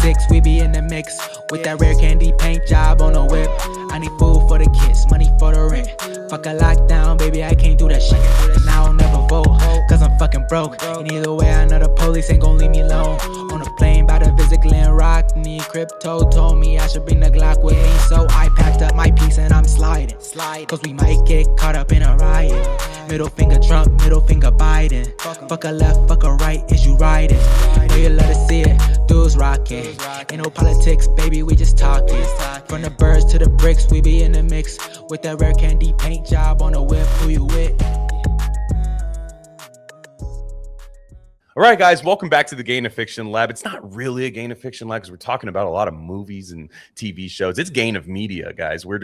6, we be in the mix with that rare candy paint job on the whip. I need food for the kids, money for the rent. Fuck a lockdown, baby, I can't do that shit. And I don't never vote, cause I'm fucking broke. And either way, I know the police ain't gon' leave me alone. On a plane, about to visit Glen Rockney. Crypto told me I should bring the Glock with me, so I packed up my piece and I'm sliding. Cause we might get caught up in a riot. Middle finger Trump, middle finger Biden. Fuck a left, fuck a right, is you riding? Know you love to see it, dudes rocking. Ain't no politics, baby, we just talking. From the birds to the bricks, we be in the mix with that rare candy paint job on the whip. Who you with? All right, guys, welcome back to the Gain of Fiction Lab. It's not really a Gain of Fiction Lab because we're talking about a lot of movies and TV shows. It's Gain of Media, guys. We're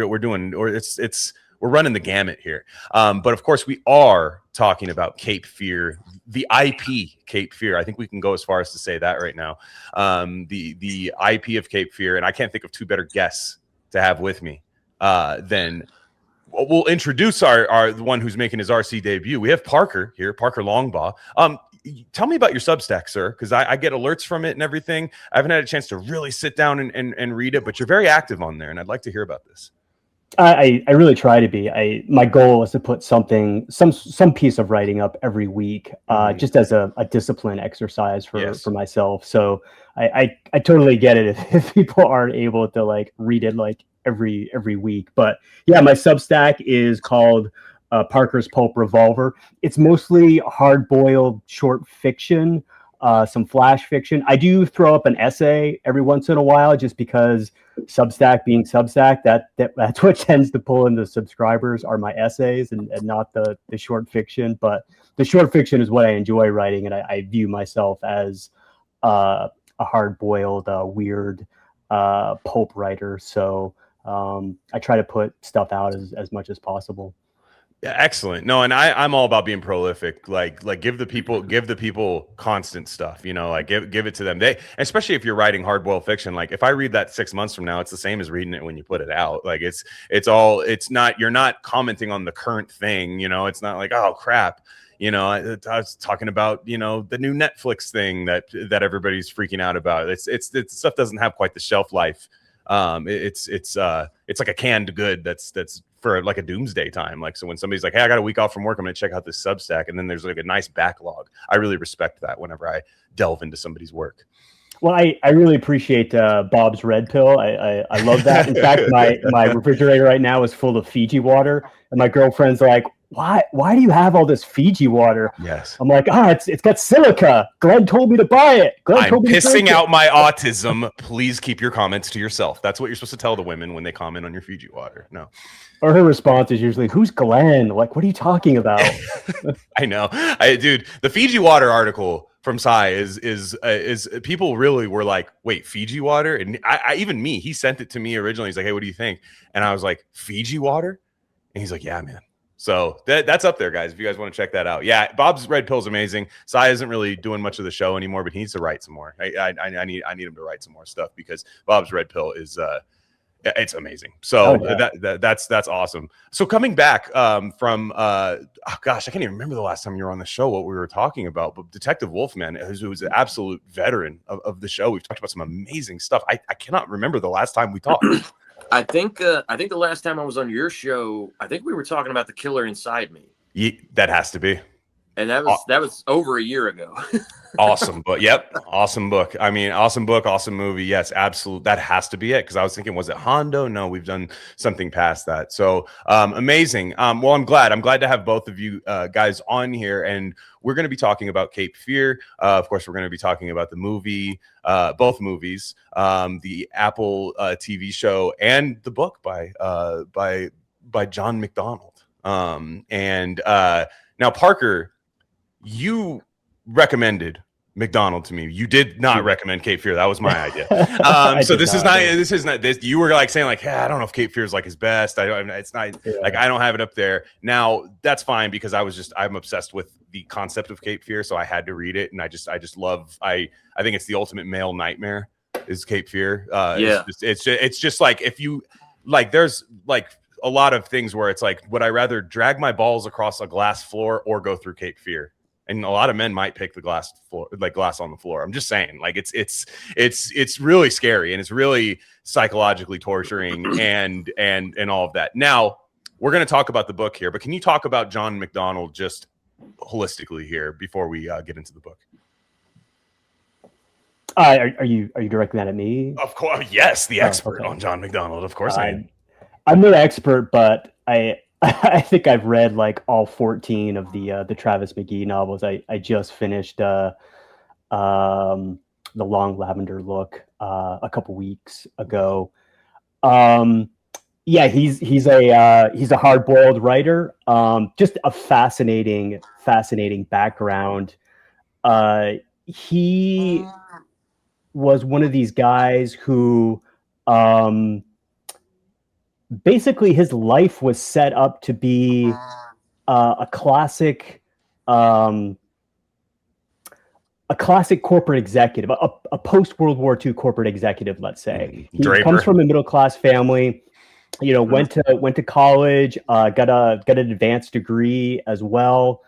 running the gamut here. But of course, we are talking about Cape Fear, the IP Cape Fear. I think we can go as far as to say that right now. The IP of Cape Fear, and I can't think of two better guests to have with me than. We'll introduce our the one who's making his RC debut. We have Parker here, Parker Longbaugh. Tell me about your Substack, sir, because I get alerts from it and everything. I haven't had a chance to really sit down and read it, but you're very active on there, and I'd like to hear about this. I really try to be. My goal is to put some piece of writing up every week, just as a discipline exercise for myself. So I totally get it if people aren't able to like read it like every week. But yeah, my Substack is called Parker's Pulp Revolver. It's mostly hard-boiled short fiction, some flash fiction. I do throw up an essay every once in a while, just because Substack being Substack, that's what tends to pull in the subscribers are my essays and not the short fiction. But the short fiction is what I enjoy writing, and I view myself as a hard-boiled, weird pulp writer. So I try to put stuff out as much as possible. Yeah, excellent. No, and I'm all about being prolific. Like give the people constant stuff, like give it to them. Especially if you're writing hard-boiled fiction. Like if I read that 6 months from now, it's the same as reading it when you put it out. Like you're not commenting on the current thing, it's not like, oh crap. I was talking about, the new Netflix thing that everybody's freaking out about. It's stuff doesn't have quite the shelf life. It's like a canned good that's for like a doomsday time. Like, so when somebody's like, hey, I got a week off from work, I'm going to check out this Substack. And then there's like a nice backlog. I really respect that whenever I delve into somebody's work. Well, I really appreciate Bob's Red Pill. I love that. In fact, my refrigerator right now is full of Fiji water. And my girlfriend's like, why do you have all this Fiji water? Yes. I'm like, it's got silica. Glenn told me to buy it. I'm pissing out my autism. Please keep your comments to yourself. That's what you're supposed to tell the women when they comment on your Fiji water. No. Or her response is usually, who's Glenn? Like, what are you talking about? I know. Dude, the Fiji water article from Sai is people really were like, wait, Fiji water? And even me, he sent it to me originally. He's like, hey, what do you think? And I was like, Fiji water? And he's like, yeah, man. So that's up there, guys. If you guys want to check that out. Yeah, Bob's Red Pill is amazing. Sai isn't really doing much of the show anymore, but he needs to write some more. I need him to write some more stuff because Bob's Red Pill is it's amazing. So that's awesome. So coming back from gosh, I can't even remember the last time you were on the show what we were talking about, but Detective Wolfman, who's an absolute veteran of the show. We've talked about some amazing stuff. I cannot remember the last time we talked. I think the last time I was on your show, I think we were talking about The Killer Inside Me. Yeah, that has to be. And that was over a year ago. Awesome book. Yep. Awesome book. I mean, awesome book, awesome movie. Yes, absolutely. That has to be it. Because I was thinking, was it Hondo? No, we've done something past that. So amazing. Well, I'm glad to have both of you guys on here. And we're going to be talking about Cape Fear. Of course, we're going to be talking about the movie, both movies, the Apple TV show, and the book by John McDonald. Now, Parker, you recommended McDonald to me. You did not recommend Cape Fear. That was my idea. So this is not this. You were like saying like, hey, I don't know if Cape Fear is like his best. It's not like I don't have it up there. Now that's fine because I'm obsessed with the concept of Cape Fear, so I had to read it, and I just love. I think it's the ultimate male nightmare is Cape Fear. It's just like if you like, there's like a lot of things where it's like, would I rather drag my balls across a glass floor or go through Cape Fear? And a lot of men might pick the glass on the floor. I'm just saying, like it's really scary, and it's really psychologically torturing, and all of that. Now we're going to talk about the book here, but can you talk about John McDonald just holistically here before we get into the book? Are you directing that at me? Of course, yes, the expert on John McDonald. Of course, I am. I'm no expert, but I think I've read like all 14 of the Travis McGee novels. I just finished The Long Lavender Look a couple weeks ago. Yeah, he's a hard-boiled writer. Just a fascinating background. He was one of these guys who basically his life was set up to be a classic corporate executive, a post World War II corporate executive, let's say. He comes from a middle class family. Went to college, got an advanced degree as well.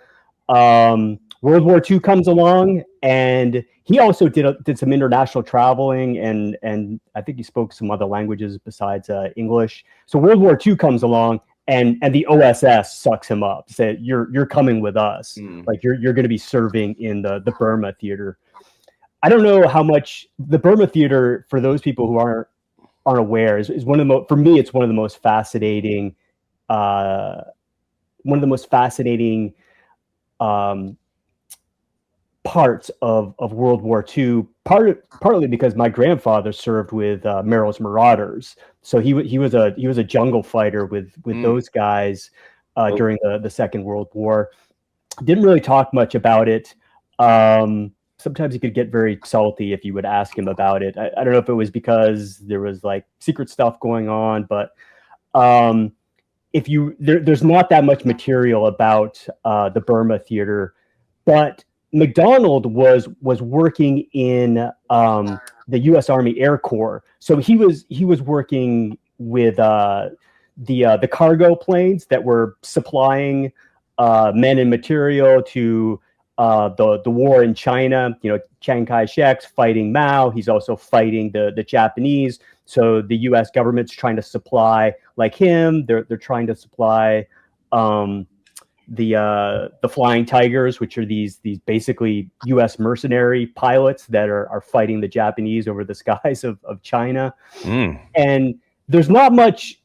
World War II comes along, and he also did some international traveling, and I think he spoke some other languages besides English. So World War II comes along, and the OSS sucks him up. Say, you're coming with us, like you're going to be serving in the Burma theater. I don't know how much the Burma theater, for those people who aren't aware, is one of the for me, it's one of the most fascinating parts of World War II, partly because my grandfather served with Merrill's Marauders, so he was a jungle fighter with those guys during the Second World War. Didn't really talk much about it. Sometimes he could get very salty if you would ask him about it. I don't know if it was because there was like secret stuff going on, but there's not that much material about the Burma theater. But McDonald was working in the U.S. Army Air Corps, so he was working with the cargo planes that were supplying men and material to the war in China. Chiang Kai-shek's fighting Mao. He's also fighting the Japanese. So the U.S. government's trying to supply like him. They're trying to supply the Flying Tigers, which are these basically U.S. mercenary pilots that are fighting the Japanese over the skies of China. And there's not much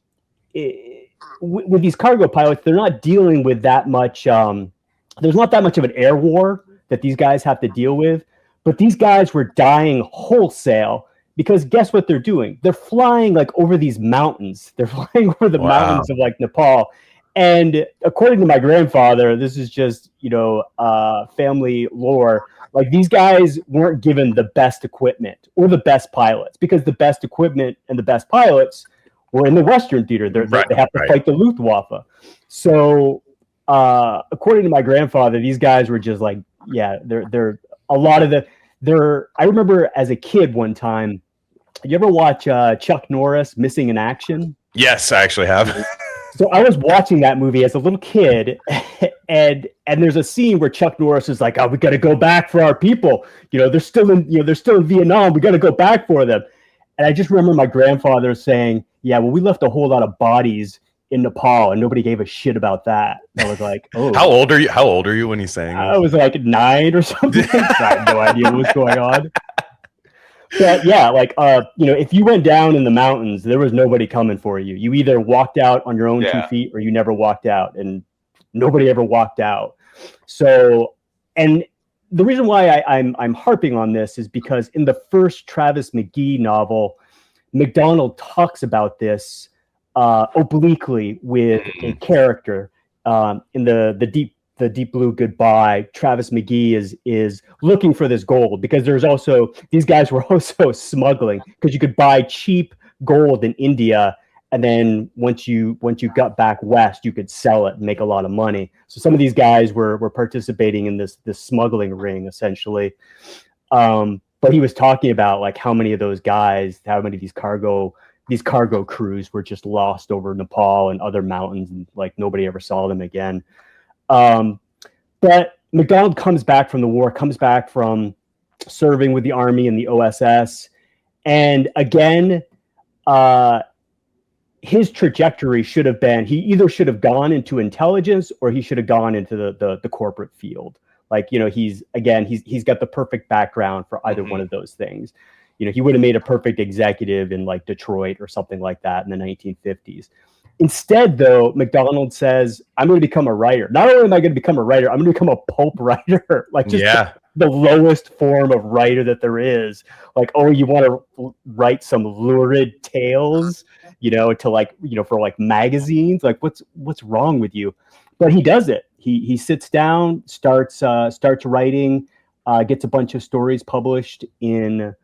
with these cargo pilots. They're not dealing with that much. There's not that much of an air war that these guys have to deal with. But these guys were dying wholesale because guess what they're doing? They're flying like over these mountains. They're flying over the mountains of like Nepal. And according to my grandfather, this is just, family lore. Like these guys weren't given the best equipment or the best pilots, because the best equipment and the best pilots were in the Western theater. They have to fight the Luftwaffe. So according to my grandfather, these guys were just like, they're a lot of I remember as a kid one time, you ever watch Chuck Norris Missing in Action? Yes, I actually have. So I was watching that movie as a little kid, and there's a scene where Chuck Norris is like, "Oh, we got to go back for our people. They're still in Vietnam. We got to go back for them." And I just remember my grandfather saying, "Yeah, well, we left a whole lot of bodies in Nepal, and nobody gave a shit about that." I was like, "Oh." How old are you when he's saying that? I was like 9 or something. I had no idea what was going on. But yeah, if you went down in the mountains, there was nobody coming for you. You either walked out on your own 2 feet, or you never walked out, and nobody ever walked out. So, and the reason why I'm harping on this is because in the first Travis McGee novel, McDonald talks about this obliquely with a character in the Deep Blue Goodbye. Travis McGee is looking for this gold because these guys were also smuggling, because you could buy cheap gold in India, and then once you got back west, you could sell it and make a lot of money. So some of these guys were participating in this smuggling ring essentially. But he was talking about like how many of these cargo crews were just lost over Nepal and other mountains, and like nobody ever saw them again. But McDonald comes back from the war, comes back from serving with the Army and the OSS. And again, his trajectory should have been, he either should have gone into intelligence or he should have gone into the corporate field. Like, you know, he's got the perfect background for either one of those things. You know, he would have made a perfect executive in like Detroit or something like that in the 1950s. Instead, though, McDonald says, I'm going to become a writer. Not only am I going to become a writer, I'm going to become a pulp writer. Like, just the lowest form of writer that there is. Like, oh, you want to write some lurid tales, you know, to like, you know, for like magazines? Like, what's wrong with you? But he does it. He sits down, starts writing, gets a bunch of stories published in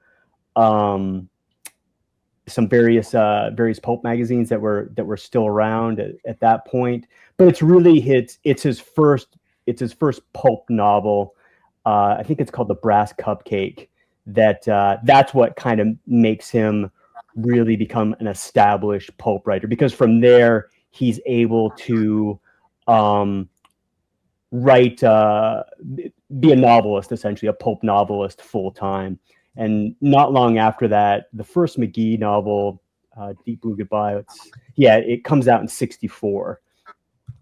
some various pulp magazines that were still around at that point. But it's really it's his first pulp novel. I think it's called The Brass Cupcake. That's what kind of makes him really become an established pulp writer, because from there he's able to write, be a novelist, essentially a pulp novelist full time. And not long after that, the first McGee novel, Deep Blue Goodbye, it comes out in '64.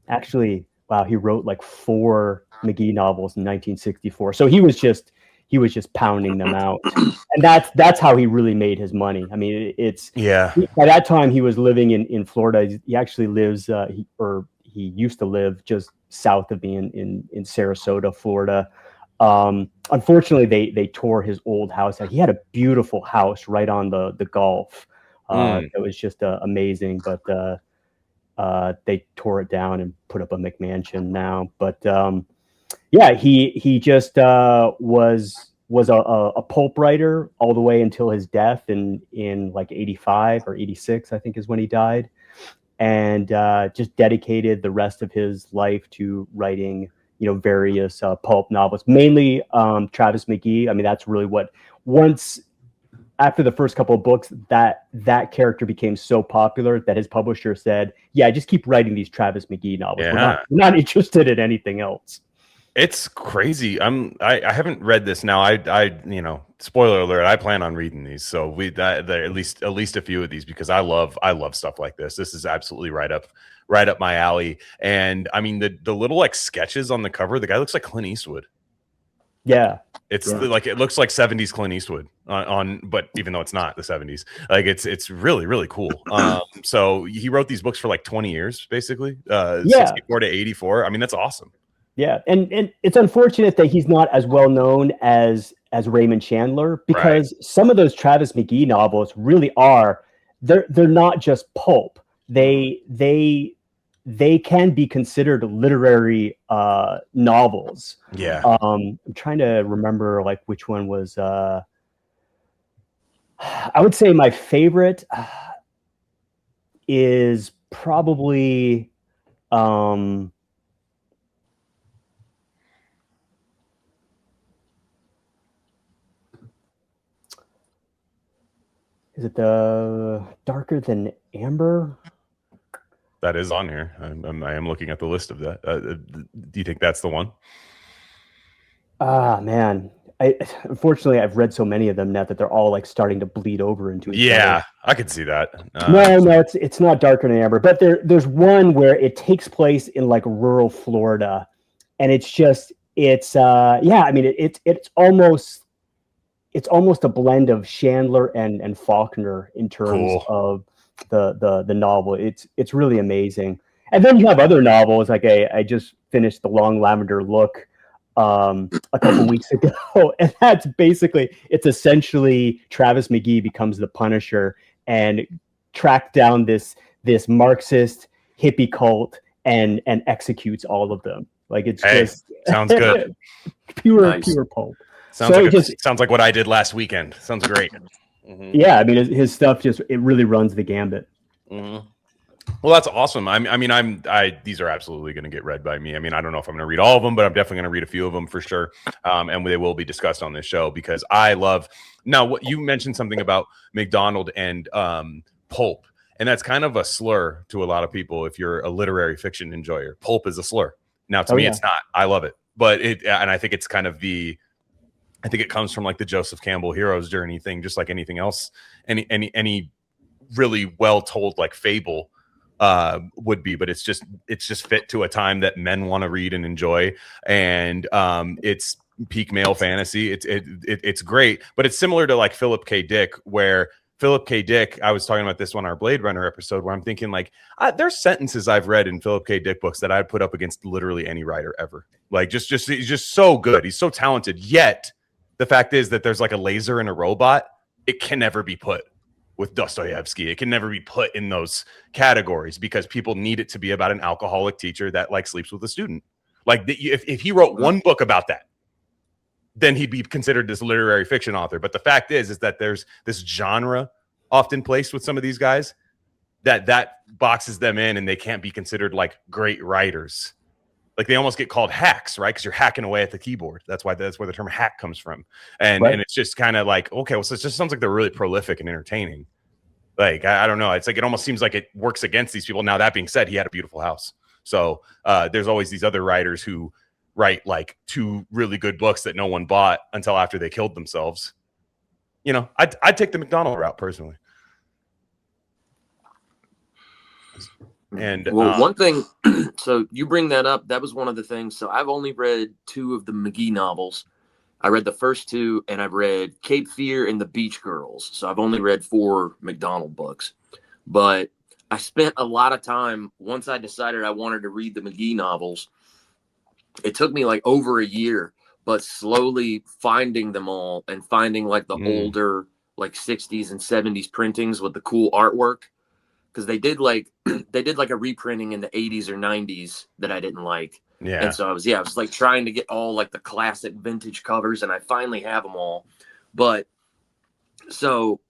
Actually, wow, he wrote like 4 McGee novels in 1964. So he was just pounding them out, and that's how he really made his money. I mean, by that time he was living in Florida. He actually lives, he used to live just south of me in Sarasota, Florida. Unfortunately, they tore his old house out. He had a beautiful house right on the Gulf. It was just amazing, but they tore it down and put up a McMansion now. But he just was a pulp writer all the way until his death in like 85 or 86, I think is when he died, and just dedicated the rest of his life to writing, you know, various pulp novels, mainly Travis McGee. I mean, that's really what, once after the first couple of books, that character became so popular that his publisher said, yeah, just keep writing these Travis McGee novels. We're not interested in anything else. It's crazy. I haven't read this now. I you know, spoiler alert, I plan on reading these. So at least a few of these, because I love stuff like this. This is absolutely right up my alley. And I mean, the little like sketches on the cover, the guy looks like Clint Eastwood. Yeah. Like, it looks like 70s Clint Eastwood but even though it's not the 70s, like it's really, really cool. So he wrote these books for like 20 years, basically, 64 to 84. I mean, that's awesome. Yeah. And it's unfortunate that he's not as well known as Raymond Chandler, because some of those Travis McGee novels really are, they're not just pulp. They can be considered literary novels. Yeah. I'm trying to remember like which one was. I would say my favorite is probably. Is it the Darker Than Amber? That is on here. I am looking at the list of that. Do you think that's the one? Man. Unfortunately, I've read so many of them now that they're all like starting to bleed over into each other. Yeah, I could see that. No, it's not Darker Than Amber, but there's one where it takes place in like rural Florida, and it's I mean it's almost a blend of Chandler and Faulkner in terms of the novel. It's really amazing. And then you have other novels, like I just finished The Long Lavender Look a couple weeks ago, and that's basically, it's essentially Travis McGee becomes the Punisher and tracked down this Marxist hippie cult and executes all all of them. Like, it's just sounds good. pure pulp. Sounds like what I did last weekend. Sounds great. Mm-hmm. Yeah, I mean, his stuff it really runs the gambit. Mm-hmm. Well, that's awesome. These are absolutely going to get read by me. I mean, I don't know if I'm going to read all of them, but I'm definitely going to read a few of them for sure. And they will be discussed on this show, because I love. Now, what you mentioned something about McDonald and pulp, and that's kind of a slur to a lot of people. If you're a literary fiction enjoyer, pulp is a slur. Now, to me, it's not. I love it. but and I think it's kind of I think it comes from like the Joseph Campbell hero's journey thing, just like anything else, any really well told like fable would be, but it's just fit to a time that men want to read and enjoy, and it's peak male fantasy. It's great, but it's similar to like Philip K. Dick, where Philip K. Dick, I was talking about this on our Blade Runner episode, where I'm thinking like there's sentences I've read in Philip K. Dick books that I'd put up against literally any writer ever. Like he's just so good. He's so talented. Yet the fact is that there's like a laser and a robot. It can never be put with Dostoevsky. It can never be put in those categories because people need it to be about an alcoholic teacher that like sleeps with a student. Like if he wrote one book about that, then he'd be considered this literary fiction author. But the fact is that there's this genre often placed with some of these guys that boxes them in, and they can't be considered like great writers. Like they almost get called hacks, right? Because you're hacking away at the keyboard. That's where the term hack comes from. And it's just kind of like, okay, well, so it just sounds like they're really prolific and entertaining. Like, I don't know. It's like, it almost seems like it works against these people. Now, that being said, he had a beautiful house. So there's always these other writers who write like 2 really good books that no one bought until after they killed themselves. You know, I'd take the McDonald route personally. And one thing, so you bring that up, that was one of the things. So I've only read 2 of the McGee novels. I read the first 2, and I've read Cape Fear and The Beach Girls. So I've only read 4 McDonald books. But I spent a lot of time, once I decided I wanted to read the McGee novels, it took me like over a year, but slowly finding them all and finding like the older like 60s and 70s printings with the cool artwork. Because they did like a reprinting in the 80s or 90s that I didn't like. Yeah. And so I was like trying to get all like the classic vintage covers, and I finally have them all. But so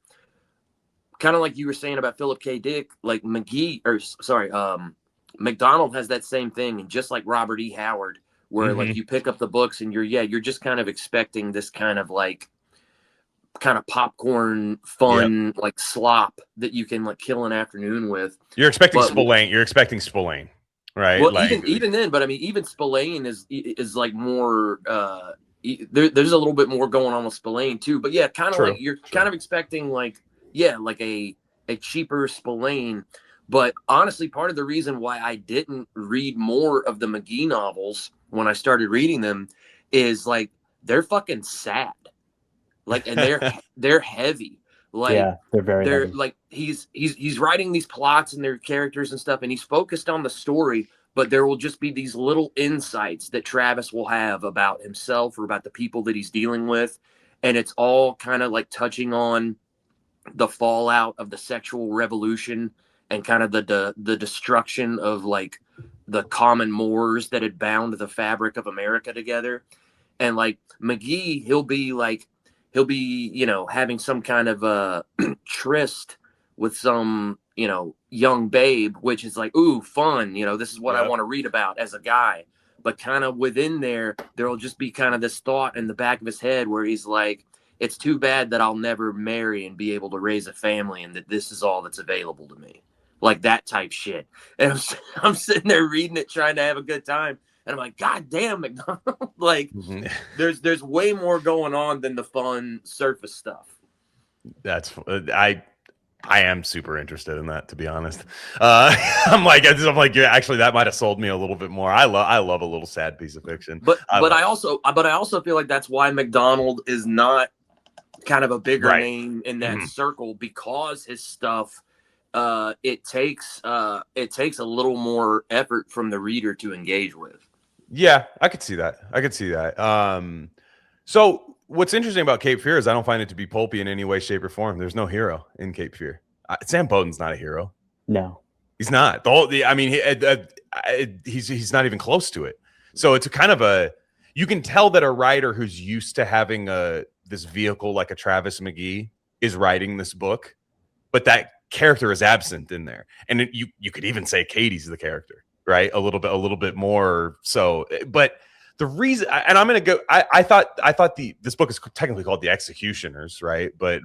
kind of like you were saying about Philip K. Dick, like McDonald has that same thing. And just like Robert E. Howard, where like you pick up the books and you're just kind of expecting this kind of popcorn fun like slop that you can like kill an afternoon with. You're expecting Spillane, right? Well, like, even then, but I mean, even Spillane is like more. There's a little bit more going on with Spillane too. But yeah, kind of like you're kind of expecting like a cheaper Spillane. But honestly, part of the reason why I didn't read more of the McGee novels when I started reading them is like they're fucking sad. Like, and they're heavy. Like, yeah, they're heavy. Like he's writing these plots and their characters and stuff, and he's focused on the story, but there will just be these little insights that Travis will have about himself or about the people that he's dealing with. And it's all kind of like touching on the fallout of the sexual revolution and kind of the destruction of like the common mores that had bound the fabric of America together. And like McGee, he'll be, having some kind of a tryst with some, young babe, which is like, ooh, fun. This is what I want to read about as a guy. But kind of within there'll just be kind of this thought in the back of his head where he's like, it's too bad that I'll never marry and be able to raise a family and that this is all that's available to me. Like that type shit. And I'm sitting there reading it, trying to have a good time. And I'm like, God damn, McDonald. Like, there's way more going on than the fun surface stuff. That's I am super interested in that, to be honest. I'm like, yeah, actually, that might have sold me a little bit more. I love a little sad piece of fiction. But I also feel like that's why McDonald is not kind of a bigger name in that circle, because his stuff it takes a little more effort from the reader to engage with. Yeah, I could see that. So what's interesting about Cape Fear is I don't find it to be pulpy in any way, shape, or form. There's no hero in Cape Fear. Sam Bowden's not a hero. No, he's not. He's not even close to it. So it's a kind of you can tell that a writer who's used to having this vehicle like a Travis McGee is writing this book, but that character is absent in there. And you could even say Katie's the character, right? A little bit more so. But the reason, and I'm going to go, I thought this book is technically called The Executioners, right? But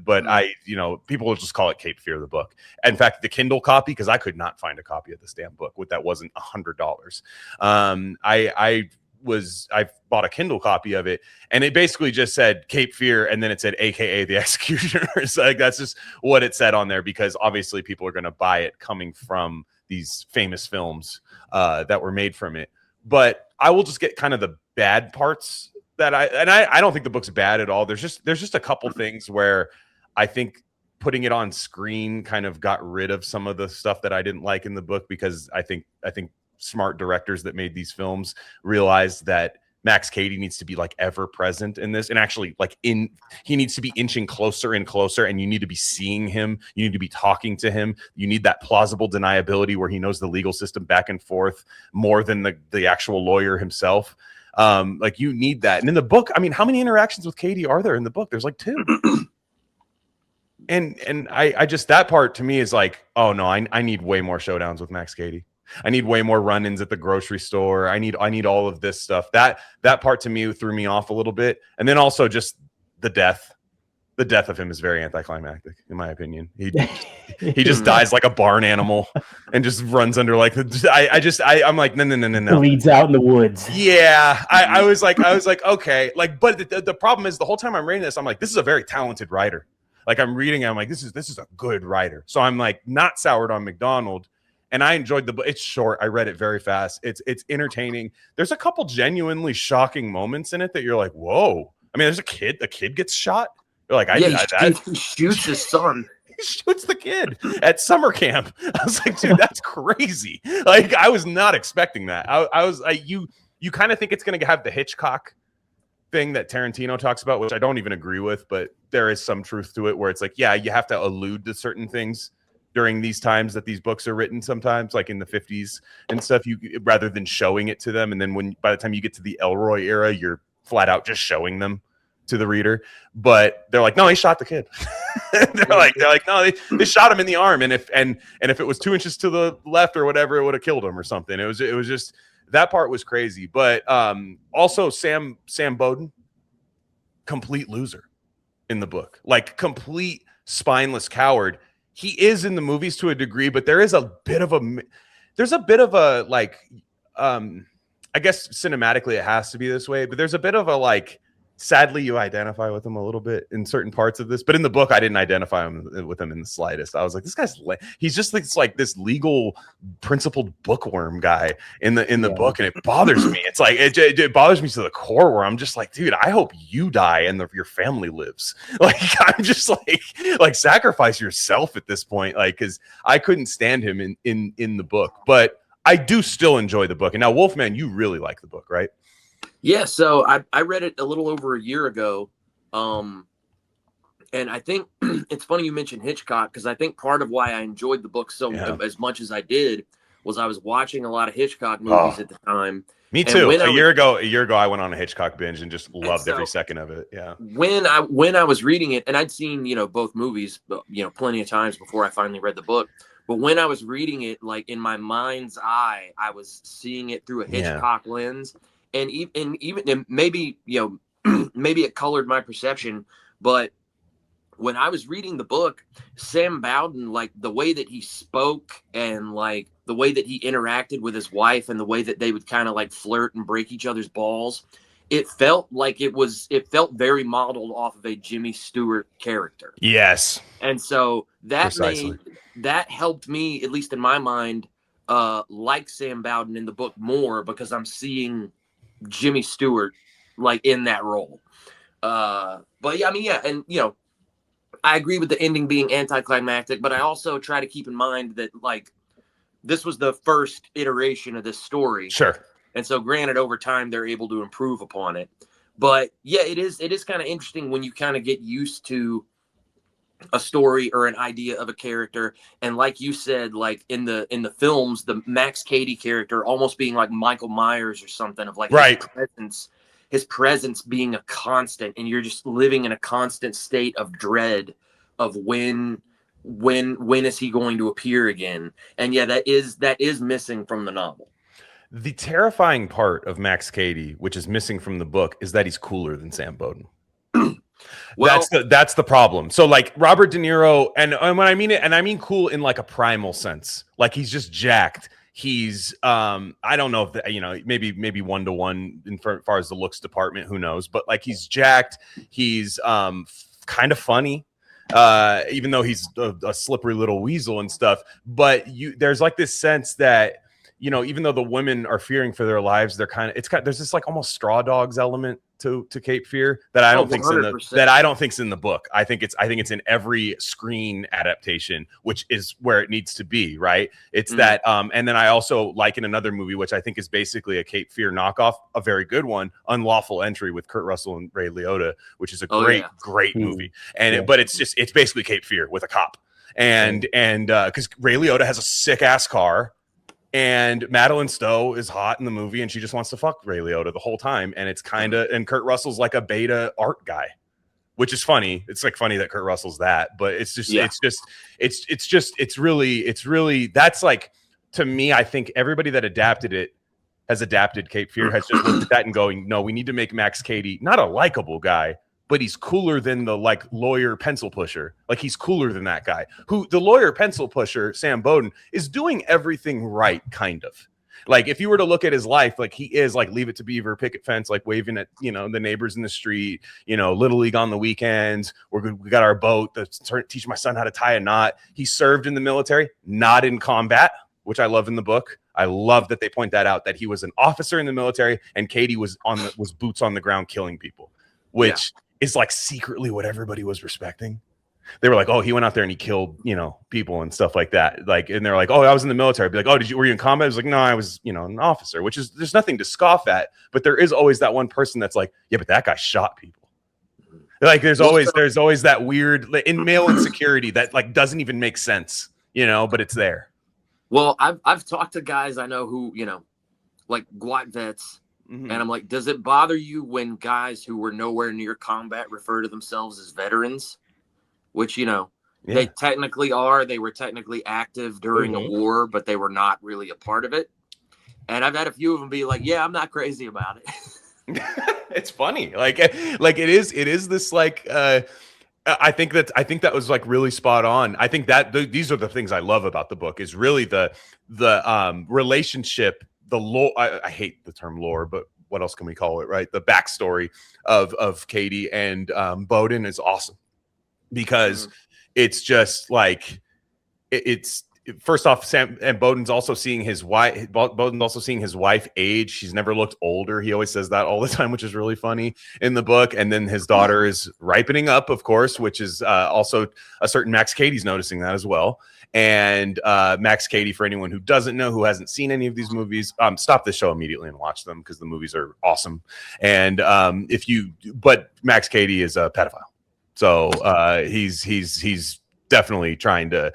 people will just call it Cape Fear, the book. In fact, the Kindle copy, because I could not find a copy of this damn book that wasn't $100. I I bought a Kindle copy of it, and it basically just said Cape Fear, and then it said AKA the Executioners. Like that's just what it said on there, because obviously people are going to buy it coming from these famous films that were made from it. But I will just get kind of the bad parts that I don't think the book's bad at all. There's just a couple things where I think putting it on screen kind of got rid of some of the stuff that I didn't like in the book, because I think smart directors that made these films realized that Max Cady needs to be like ever present in this, and actually like he needs to be inching closer and closer, and you need to be seeing him, you need to be talking to him, you need that plausible deniability where he knows the legal system back and forth more than the actual lawyer himself. Like you need that. And in the book, I mean, how many interactions with Cady are there in the book? There's like 2. And I just, that part to me is like, oh no, I need way more showdowns with Max Cady. I need way more run-ins at the grocery store. I need all of this stuff. That part to me threw me off a little bit. And then also just the death of him is very anticlimactic, in my opinion. He just dies like a barn animal and just runs under like I'm like, no. Bleeds out in the woods. Yeah. I was like, okay. Like, but the problem is the whole time I'm reading this, I'm like, this is a very talented writer. Like I'm reading, I'm like, this is a good writer. So I'm like not soured on McDonald. And I enjoyed the book. It's short. I read it very fast. It's entertaining. There's a couple genuinely shocking moments in it that you're like, whoa. I mean, there's a kid gets shot. You're like, he shoots his son. He shoots the kid at summer camp. I was like, dude, that's crazy. Like, I was not expecting that. I was like, you kind of think it's going to have the Hitchcock thing that Tarantino talks about, which I don't even agree with, but there is some truth to it where it's like, yeah, you have to allude to certain things during these times that these books are written, sometimes like in the 50s and stuff, rather than showing it to them. And then by the time you get to the Elroy era, you're flat out just showing them to the reader. But they're like, no, he shot the kid. they're like, no, they shot him in the arm. And if it was 2 inches to the left or whatever, it would have killed him or something. It was just, that part was crazy. But also Sam Bowden, complete loser in the book, like complete spineless coward. He is in the movies to a degree, but there's a bit of a like, I guess cinematically it has to be this way, but there's a bit of a like, sadly you identify with him a little bit in certain parts of this, but in the book I didn't identify with him in the slightest. I was like, this guy's he's just like this legal principled bookworm guy in the book, and it bothers me. It's like it bothers me to the core where I'm just like, dude, I hope you die and your family lives. Like I'm just like sacrifice yourself at this point, like, because I couldn't stand him in the book. But I do still enjoy the book. And now Wolfman, you really like the book, right? Yeah, so I read it a little over a year ago, and I think it's funny you mentioned Hitchcock, because I think part of why I enjoyed the book as much as I did was I was watching a lot of Hitchcock movies at the time. Me too. A year ago, I went on a Hitchcock binge and just loved every second of it. Yeah. When I was reading it, and I'd seen both movies plenty of times before I finally read the book. But when I was reading it, like in my mind's eye, I was seeing it through a Hitchcock lens. And even maybe, maybe it colored my perception, but when I was reading the book, Sam Bowden, like the way that he spoke and like the way that he interacted with his wife and the way that they would kind of like flirt and break each other's balls, it felt like it felt very modeled off of a Jimmy Stewart character. Yes. And so that helped me, at least in my mind, like Sam Bowden in the book more, because I'm seeing Jimmy Stewart like in that role. But yeah, I mean, yeah. And, I agree with the ending being anticlimactic, but I also try to keep in mind that like this was the first iteration of this story. Sure. And so granted, over time, they're able to improve upon it. But yeah, it is kind of interesting when you kind of get used to a story or an idea of a character. And like you said, like in the films, the Max Cady character almost being like Michael Myers or something, of like right. his presence being a constant, and you're just living in a constant state of dread of when is he going to appear again. And yeah, that is missing from the novel. The terrifying part of Max Cady, which is missing from the book, is that he's cooler than Sam Bowden. Well, that's the problem. So like Robert De Niro, and when I mean it, and I mean cool in like a primal sense, like he's just jacked. He's I don't know if the, you know, maybe 1-to-1 in far as the looks department, who knows, but like he's jacked, he's kind of funny, even though he's a slippery little weasel and stuff. But there's like this sense that, you know, even though the women are fearing for their lives, they're there's this like almost Straw Dogs element to Cape Fear that I don't think's in the book. I think it's in every screen adaptation, which is where it needs to be, right? It's that and then I also like in another movie, which I think is basically a Cape Fear knockoff, a very good one, Unlawful Entry with Kurt Russell and Ray Liotta, which is a great movie. And but it's basically Cape Fear with a cop. And because Ray Liotta has a sick ass car. And Madeline Stowe is hot in the movie, and she just wants to fuck Ray Liotta the whole time. And it's and Kurt Russell's like a beta art guy, which is funny. It's like funny that Kurt Russell's that, but it's really, that's like, to me, I think everybody that adapted it has adapted Cape Fear, has just looked at that and going, no, we need to make Max Cady not a likable guy, but he's cooler than the like lawyer pencil pusher. Like he's cooler than that guy. Who the lawyer pencil pusher, Sam Bowden, is doing everything right, kind of. Like if you were to look at his life, like he is like Leave It to Beaver, picket fence, like waving at, you know, the neighbors in the street, you know, Little League on the weekends. We got our boat to teach my son how to tie a knot. He served in the military, not in combat, which I love in the book. I love that they point that out, that he was an officer in the military and Katie was boots on the ground killing people, which is like secretly what everybody was respecting. They were like, oh, he went out there and he killed, you know, people and stuff like that. Like, and they're like, oh, I was in the military. I'd be like, oh, were you in combat? I was like, no, I was, you know, an officer, which is, there's nothing to scoff at, but there is always that one person that's like, yeah, but that guy shot people. Like there's always that weird in male insecurity that like doesn't even make sense, you know, but it's there. Well, I've talked to guys I know who, you know, like GWAT vets. And I'm like, does it bother you when guys who were nowhere near combat refer to themselves as veterans? Which, you know, they technically are. They were technically active during a war, but they were not really a part of it. And I've had a few of them be like, yeah, I'm not crazy about it. It's funny. Like it is this like, I think that was like really spot on. I think that these are the things I love about the book is really the relationship, the lore. I hate the term lore, but what else can we call it, right? The backstory of Katie and Bowden is awesome because it's just like it's first off, Sam and Bowden's also seeing his wife. Bowden's also seeing his wife age. She's never looked older. He always says that all the time, which is really funny in the book. And then his daughter is ripening up, of course, which is also a certain Max Cady's noticing that as well. And Max Cady, for anyone who doesn't know, who hasn't seen any of these movies, stop this show immediately and watch them because the movies are awesome. And but Max Cady is a pedophile, so he's definitely trying to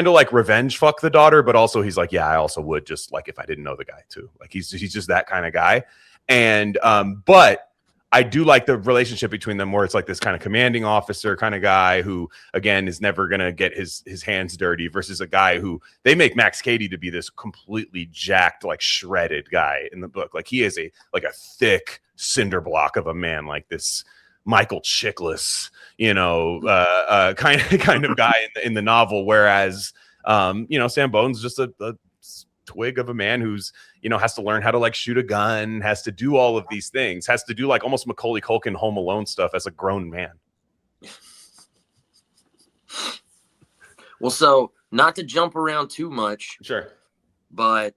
like revenge fuck the daughter, but also he's like, yeah, I also would just like if I didn't know the guy too. Like he's just that kind of guy. And but I do like the relationship between them where it's like this kind of commanding officer kind of guy who, again, is never going to get his hands dirty versus a guy who they make Max Cady to be this completely jacked, like shredded guy in the book. Like he is a thick cinder block of a man, like this Michael Chiklis, you know, kind of guy in the novel. Whereas, you know, Sam Bowden's just a twig of a man who's, you know, has to learn how to like shoot a gun, has to do all of these things, has to do like almost Macaulay Culkin Home Alone stuff as a grown man. Well, so not to jump around too much, sure, but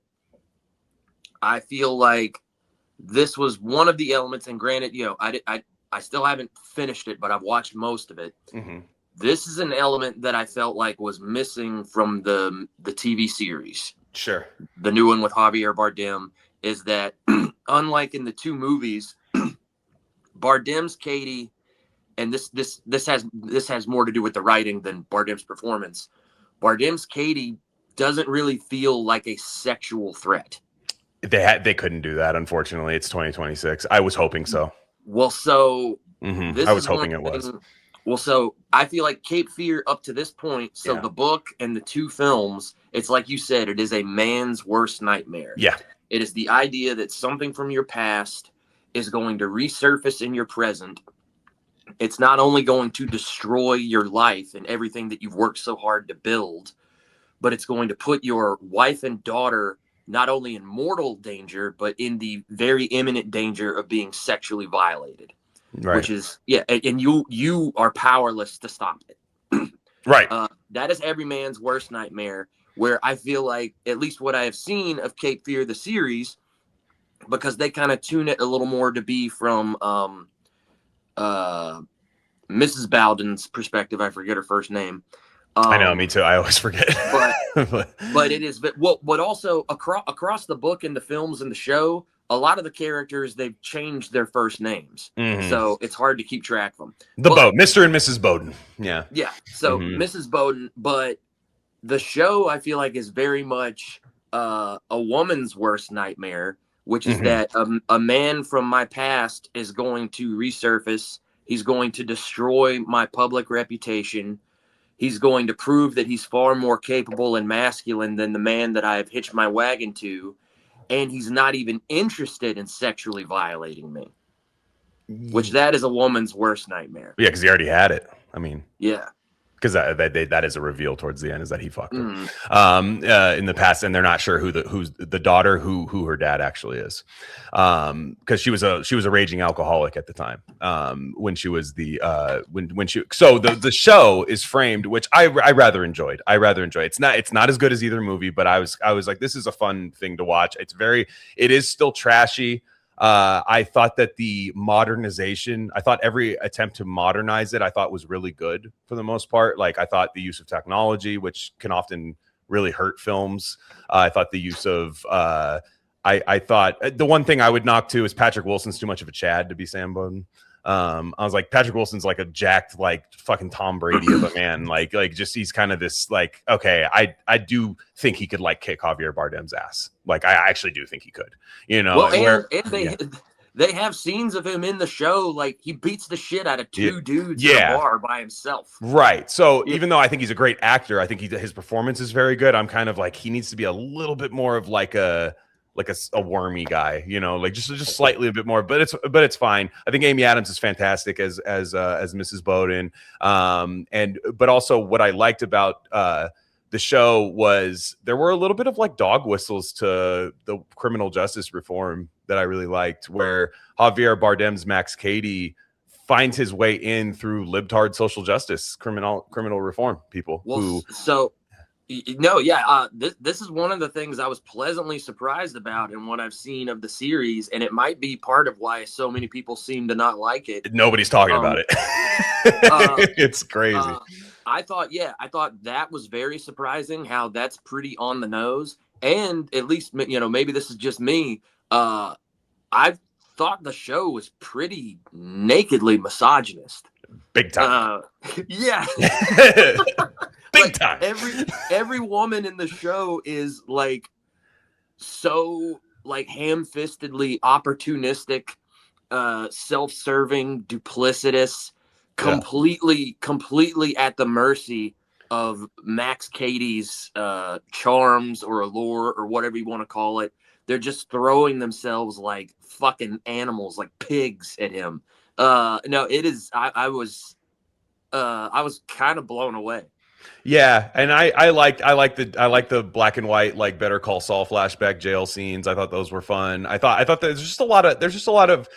I feel like this was one of the elements, and granted, you know, I still haven't finished it, but I've watched most of it. This is an element that I felt like was missing from the TV series. Sure. The new one with Javier Bardem is that unlike in the two movies, Bardem's Katie, and this has more to do with the writing than Bardem's performance. Bardem's Katie doesn't really feel like a sexual threat. They couldn't do that, unfortunately. It's 2026. I was hoping so. Well, so I was hoping it was. Well, so I feel like Cape Fear up to this point, so the book and the two films, it's like you said, it is a man's worst nightmare. Yeah. It is the idea that something from your past is going to resurface in your present. It's not only going to destroy your life and everything that you've worked so hard to build, but it's going to put your wife and daughter not only in mortal danger, but in the very imminent danger of being sexually violated, which is, and you are powerless to stop it. Right. That is every man's worst nightmare, where I feel like, at least what I have seen of Cape Fear, the series, because they kind of tune it a little more to be from Mrs. Bowden's perspective. I forget her first name. I know, me too. I always forget. But it is, but also across the book and the films and the show, a lot of the characters, they've changed their first names. So it's hard to keep track of them. Mr. and Mrs. Bowden. Yeah. Yeah. So Mrs. Bowden, but the show, I feel like, is very much a woman's worst nightmare, which is that a man from my past is going to resurface. He's going to destroy my public reputation. He's going to prove that he's far more capable and masculine than the man that I have hitched my wagon to. And he's not even interested in sexually violating me, which that is a woman's worst nightmare. Yeah, because he already had it. I mean, yeah. Because that is a reveal towards the end, is that he fucked her in the past, and they're not sure who's the daughter, who her dad actually is, because she was a raging alcoholic at the time, when she was the show is framed, which I rather enjoyed. It's not as good as either movie, but I was like, this is a fun thing to watch. It is still trashy. I thought that the modernization, I thought every attempt to modernize it, I thought was really good for the most part. Like, I thought the use of technology, which can often really hurt films. I thought the use of, I thought the one thing I would knock too is Patrick Wilson's too much of a Chad to be Sam Bowden. I was like, Patrick Wilson's like a jacked, like fucking Tom Brady of a man. Like just, he's kind of this, like, okay, I do think he could like kick Javier Bardem's ass. Like, I actually do think he could, you know. Well, they have scenes of him in the show, like he beats the shit out of two dudes in a bar by himself. Right. So even though I think he's a great actor, I think his performance is very good. I'm kind of like, he needs to be a little bit more of like a wormy guy, you know, like just slightly a bit more, but it's fine. I think Amy Adams is fantastic as Mrs. Bowden. But also what I liked about the show was there were a little bit of like dog whistles to the criminal justice reform that I really liked, where Javier Bardem's Max Cady finds his way in through libtard social justice, criminal reform people. This is one of the things I was pleasantly surprised about in what I've seen of the series, and it might be part of why so many people seem to not like it. Nobody's talking about it. It's crazy. I thought that was very surprising how that's pretty on the nose, and at least, you know, maybe this is just me. I thought the show was pretty nakedly misogynist. Big time. Yeah. Big time. Every woman in the show is like so like ham-fistedly opportunistic, self-serving, duplicitous, completely at the mercy of Max Cady's charms or allure or whatever you want to call it. They're just throwing themselves like fucking animals, like pigs at him. No, it is. I was kind of blown away. Yeah, and I like the black and white, like Better Call Saul flashback jail scenes. I thought those were fun. I thought there's just a lot of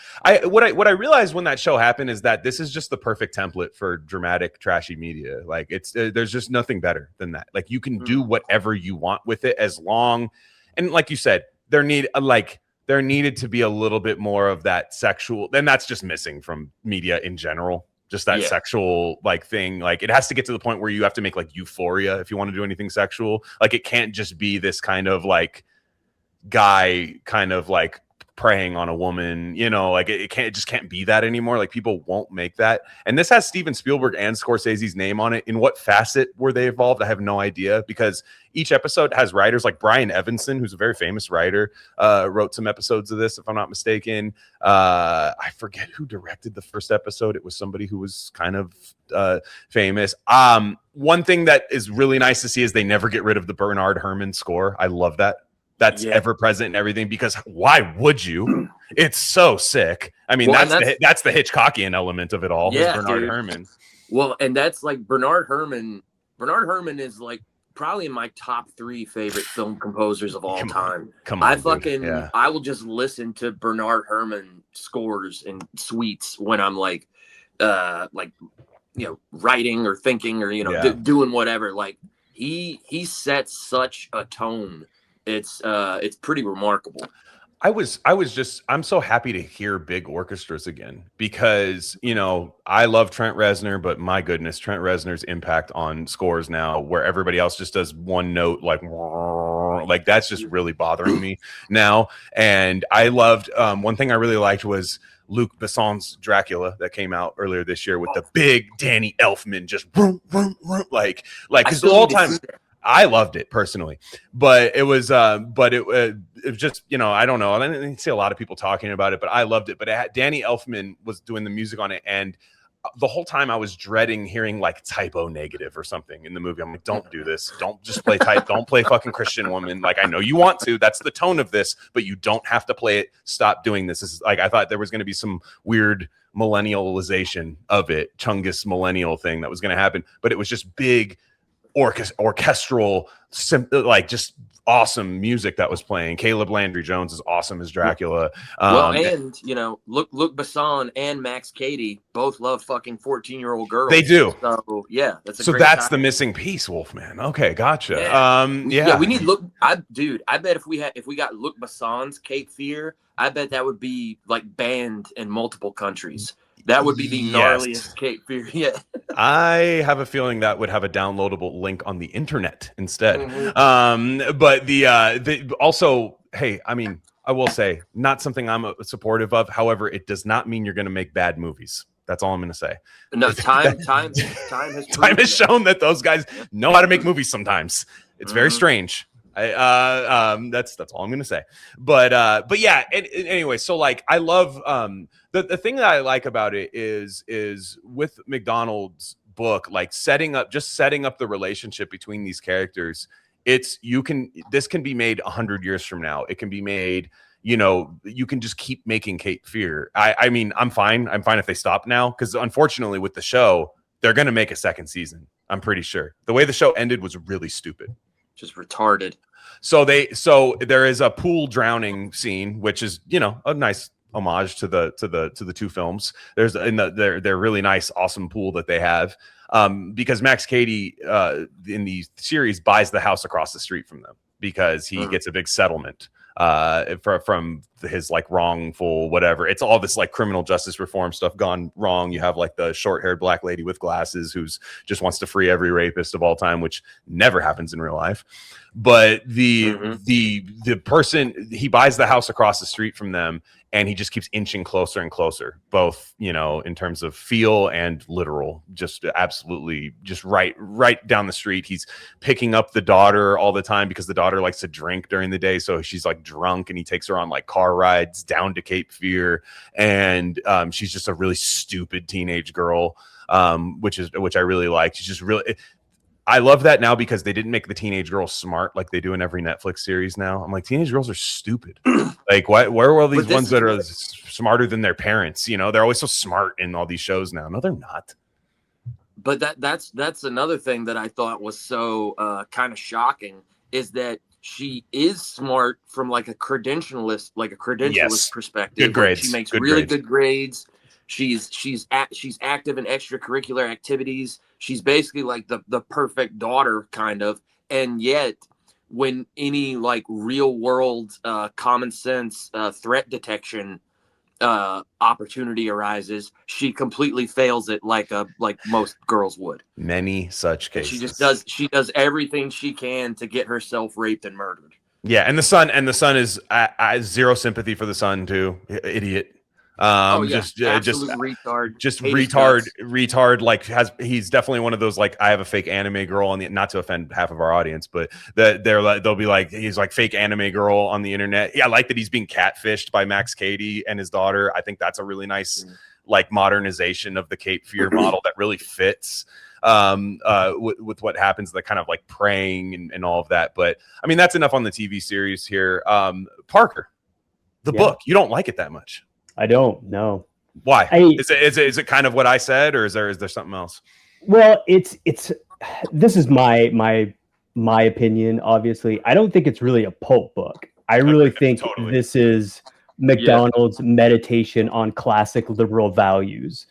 what I realized when that show happened is that this is just the perfect template for dramatic trashy media. Like, it's there's just nothing better than that. Like, you can do whatever you want with it, as long, and like you said, there needed to be a little bit more of that sexual, and that's just missing from media in general. Just that sexual like thing. Like, it has to get to the point where you have to make like Euphoria if you want to do anything sexual. Like, it can't just be this kind of like guy kind of like preying on a woman, you know, like it just can't be that anymore. Like, people won't make that. And this has Steven Spielberg and Scorsese's name on it. In what facet were they involved? I have no idea, because each episode has writers like Brian Evanson, who's a very famous writer, wrote some episodes of this, if I'm not mistaken. I forget who directed the first episode. It was somebody who was kind of famous. One thing that is really nice to see is they never get rid of the Bernard Herrmann score. I love that. That's ever present and everything, because why would you? It's so sick. I mean, that's the Hitchcockian element of it all. Yeah, Bernard Herrmann. Well, and that's like Bernard Herrmann is like probably in my top 3 favorite film composers of all time. Come on, I will just listen to Bernard Herrmann scores and suites when I'm like writing or thinking or doing whatever. Like he sets such a tone. It's pretty remarkable. I'm so happy to hear big orchestras again, because, I love Trent Reznor, but my goodness, Trent Reznor's impact on scores now, where everybody else just does one note, like that's just really bothering me now. And I loved, one thing I really liked was Luc Besson's Dracula that came out earlier this year with the big Danny Elfman, just like, because the whole time, I loved it personally, but it was just, I don't know. I didn't see a lot of people talking about it, but I loved it. But Danny Elfman was doing the music on it. And the whole time I was dreading hearing like typo negative or something in the movie. I'm like, don't do this. Don't just play don't play fucking Christian Woman. Like, I know you want to, that's the tone of this, but you don't have to play it. Stop doing this. This is like, I thought there was going to be some weird millennialization of it, Chungus millennial thing that was going to happen, but it was just big orchestral, like just awesome music that was playing. Caleb Landry Jones is awesome as Dracula. And Luc Besson and Max Cady both love fucking 14-year-old girls. They do. So yeah, that's the missing piece, Wolfman. Okay, gotcha. Yeah. We need I bet if we got Luc Besson's Cape Fear, I bet that would be like banned in multiple countries. That would be the gnarliest Cape Fear yet. I have a feeling that would have a downloadable link on the internet instead. But also, hey, I mean, I will say, not something I'm supportive of. However, it does not mean you're going to make bad movies. That's all I'm going to say. No, time has shown that those guys know how to make movies sometimes. It's very strange. That's all I'm gonna say. But yeah. Anyway, so like I love the thing that I like about it is with McDonald's book, like setting up the relationship between these characters. This can be made 100 years from now. It can be made. You can just keep making Cape Fear. I mean, I'm fine if they stop now, because unfortunately with the show, they're gonna make a second season. I'm pretty sure. The way the show ended was really stupid. Just retarded. So there is a pool drowning scene, which is, a nice homage to the two films. There's their really nice, awesome pool that they have, because Max Cady in the series buys the house across the street from them because he gets a big settlement from his like wrongful whatever. It's all this like criminal justice reform stuff gone wrong. You have like the short-haired black lady with glasses who's just wants to free every rapist of all time, which never happens in real life. But the person, he buys the house across the street from them, and he just keeps inching closer and closer, both, in terms of feel and literal, just absolutely just right down the street. He's picking up the daughter all the time because the daughter likes to drink during the day. So she's like drunk, and he takes her on like car rides down to Cape Fear. And she's just a really stupid teenage girl, which I really like. She's just really, I love that now because they didn't make the teenage girl smart like they do in every Netflix series now. I'm like, teenage girls are stupid. Like, where are all these ones that are smarter than their parents? They're always so smart in all these shows now. No, they're not. But that's another thing that I thought was so kind of shocking, is that she is smart from like a credentialist perspective. Good grades. She makes really good grades. She's active in extracurricular activities. She's basically like the perfect daughter, kind of. And yet, when any like real world common sense threat detection opportunity arises, she completely fails it like most girls would. Many such cases. She does everything she can to get herself raped and murdered. Yeah, and the son is zero sympathy for the son too. Idiot. Just retard. Like he's definitely one of those, like, I have a fake anime girl on the, not to offend half of our audience, but they'll be like, he's like fake anime girl on the internet. Yeah, I like that he's being catfished by Max Cady and his daughter. I think that's a really nice like modernization of the Cape Fear model that really fits with what happens, the kind of like praying and all of that. But I mean, that's enough on the TV series here. Parker, the book, you don't like it that much. I don't know. Why? Is it kind of what I said, or is there something else? Well, this is my my opinion, obviously, I don't think it's really a pulp book. I really think this is McDonald's meditation on classic liberal values.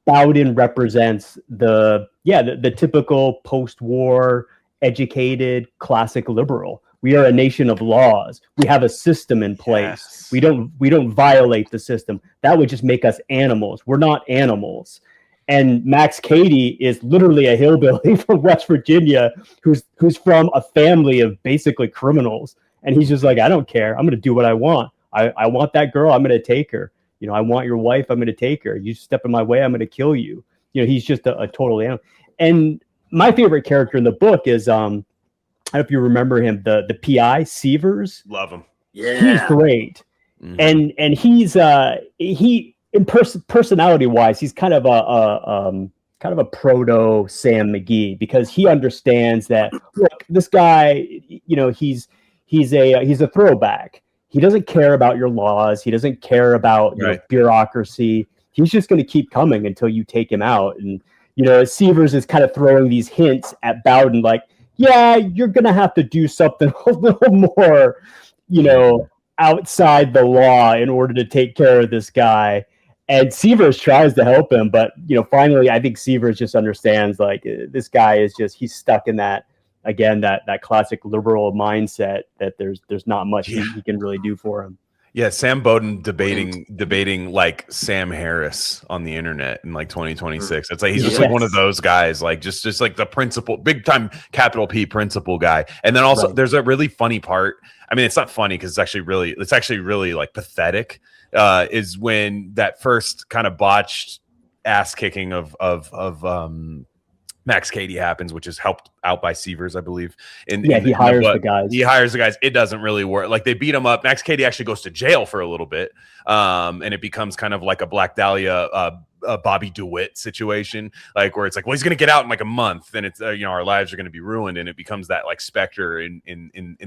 Bowden represents the typical post-war educated classic liberal. We are a nation of laws. We have a system in place. We don't violate the system. That would just make us animals. We're not animals. And Max Cady is literally a hillbilly from West Virginia who's from a family of basically criminals. And he's just like, I don't care. I'm going to do what I want. I want that girl. I'm going to take her. I want your wife. I'm going to take her. You step in my way, I'm going to kill you. He's just a total animal. And my favorite character in the book is, I don't know if you remember him, the PI, Severs. Love him. Yeah. He's great. Mm-hmm. And he's, personality wise, he's kind of a proto Sam McGee, because he understands that, look, this guy, he's a throwback. He doesn't care about your laws. He doesn't care about bureaucracy. He's just going to keep coming until you take him out. And, Severs is kind of throwing these hints at Bowden, like, yeah, you're going to have to do something a little more, outside the law in order to take care of this guy. And Severs tries to help him. But, finally, I think Severs just understands, like, this guy is he's stuck in that classic liberal mindset that there's not much he can really do for him. Yeah, Sam Bowden debating like Sam Harris on the internet in like 2026. It's like he's just like one of those guys, like just like the principal, big time capital P principal guy. And then also there's a really funny part. I mean, it's not funny because it's actually really like pathetic. Is when that first kind of botched ass kicking of Max Cady happens, which is helped out by Severs, I believe. He hires the guys. He hires the guys. It doesn't really work. Like, they beat him up. Max Cady actually goes to jail for a little bit, and it becomes kind of like a Black Dahlia, Bobby DeWitt situation, like where it's like, well, he's going to get out in like a month, and it's our lives are going to be ruined, and it becomes that like specter in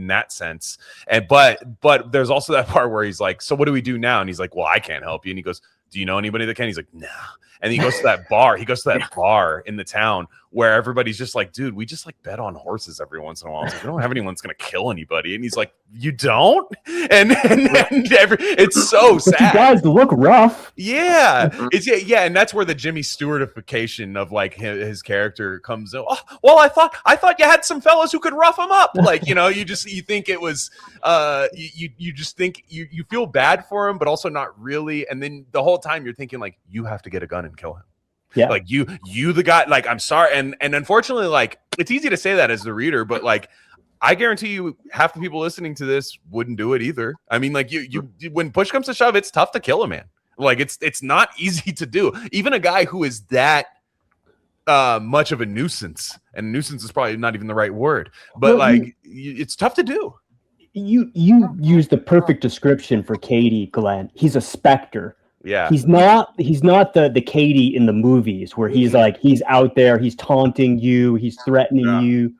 that sense. And but there's also that part where he's like, so what do we do now? And he's like, well, I can't help you. And he goes, do you know anybody that can? He's like, nah. And he goes to that bar. He goes to that bar in the town where everybody's just like, dude, we just like bet on horses every once in a while. Like, we don't have anyone that's gonna kill anybody. And he's like, you don't? And it's so sad. You guys look rough. Yeah, and that's where the Jimmy Stewartification of like his character comes in. Oh, well, I thought you had some fellas who could rough him up. Like, you think it was, you just think you feel bad for him, but also not really. And then the whole time you're thinking like, you have to get a gun and kill him. Yeah, like you the guy. Like, I'm sorry, and unfortunately, like, it's easy to say that as the reader, but like, I guarantee you, half the people listening to this wouldn't do it either. I mean, like, you when push comes to shove, it's tough to kill a man. Like, it's not easy to do. Even a guy who is that much of a nuisance, and nuisance is probably not even the right word, but it's tough to do. You use the perfect description for Cady, Glenn. He's a specter. Yeah, he's not the Cady in the movies where he's like, he's out there, he's taunting you, he's threatening you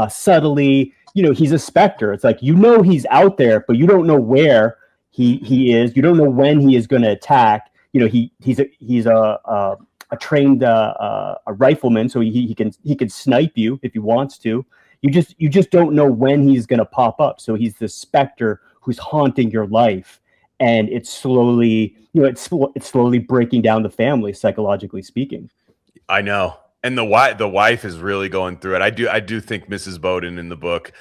subtly. He's a specter. It's like, he's out there, but you don't know where he is. You don't know when he is going to attack. He's a trained a rifleman, so he can snipe you if he wants to. You just don't know when he's going to pop up. So he's the specter who's haunting your life. And it's slowly, it's slowly breaking down the family, psychologically speaking. I know, and the wife is really going through it. I do think Mrs. Bowden in the book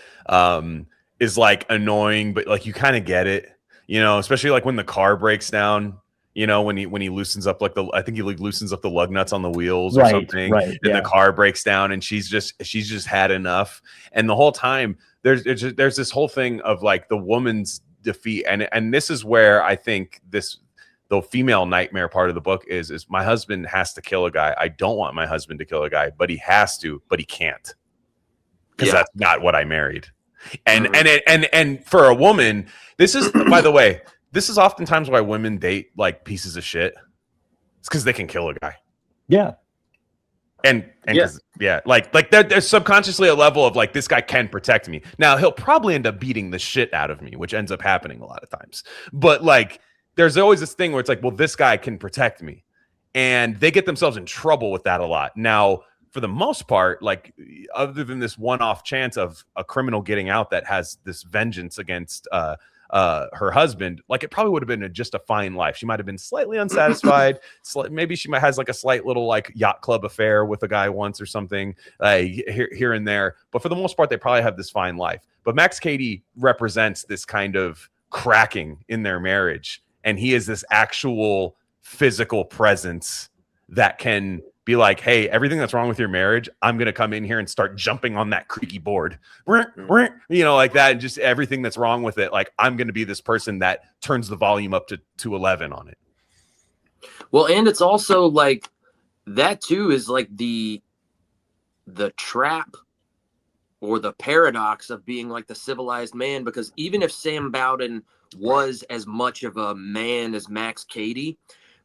is like annoying, but like you kind of get it, especially like when the car breaks down. When he loosens up I think he loosens up the lug nuts on the wheels or something, and the car breaks down, and she's just had enough. And the whole time there's this whole thing of like the woman's defeat, and this is where I think the female nightmare part of the book is my husband has to kill a guy. I don't want my husband to kill a guy, but he has to, but he can't, because that's not what I married. And for a woman, this is, by the way, this is oftentimes why women date like pieces of shit. It's because they can kill a guy. Yeah. And like there's subconsciously a level of like, this guy can protect me. Now he'll probably end up beating the shit out of me, which ends up happening a lot of times. But like, there's always this thing where it's like, well, this guy can protect me, and they get themselves in trouble with that a lot. Now, for the most part, like other than this one-off chance of a criminal getting out that has this vengeance against her husband, like it probably would have been just a fine life. She might have been slightly unsatisfied. Maybe she has like a slight little like yacht club affair with a guy once or something here and there. But for the most part, they probably have this fine life. But Max Cady represents this kind of cracking in their marriage. And he is this actual physical presence that can be like, hey, everything that's wrong with your marriage, I'm going to come in here and start jumping on that creaky board, you know, like that. And just everything that's wrong with it. Like, I'm going to be this person that turns the volume up to 11 on it. Well, and it's also like that too is like the trap or the paradox of being like the civilized man, because even if Sam Bowden was as much of a man as Max Cady,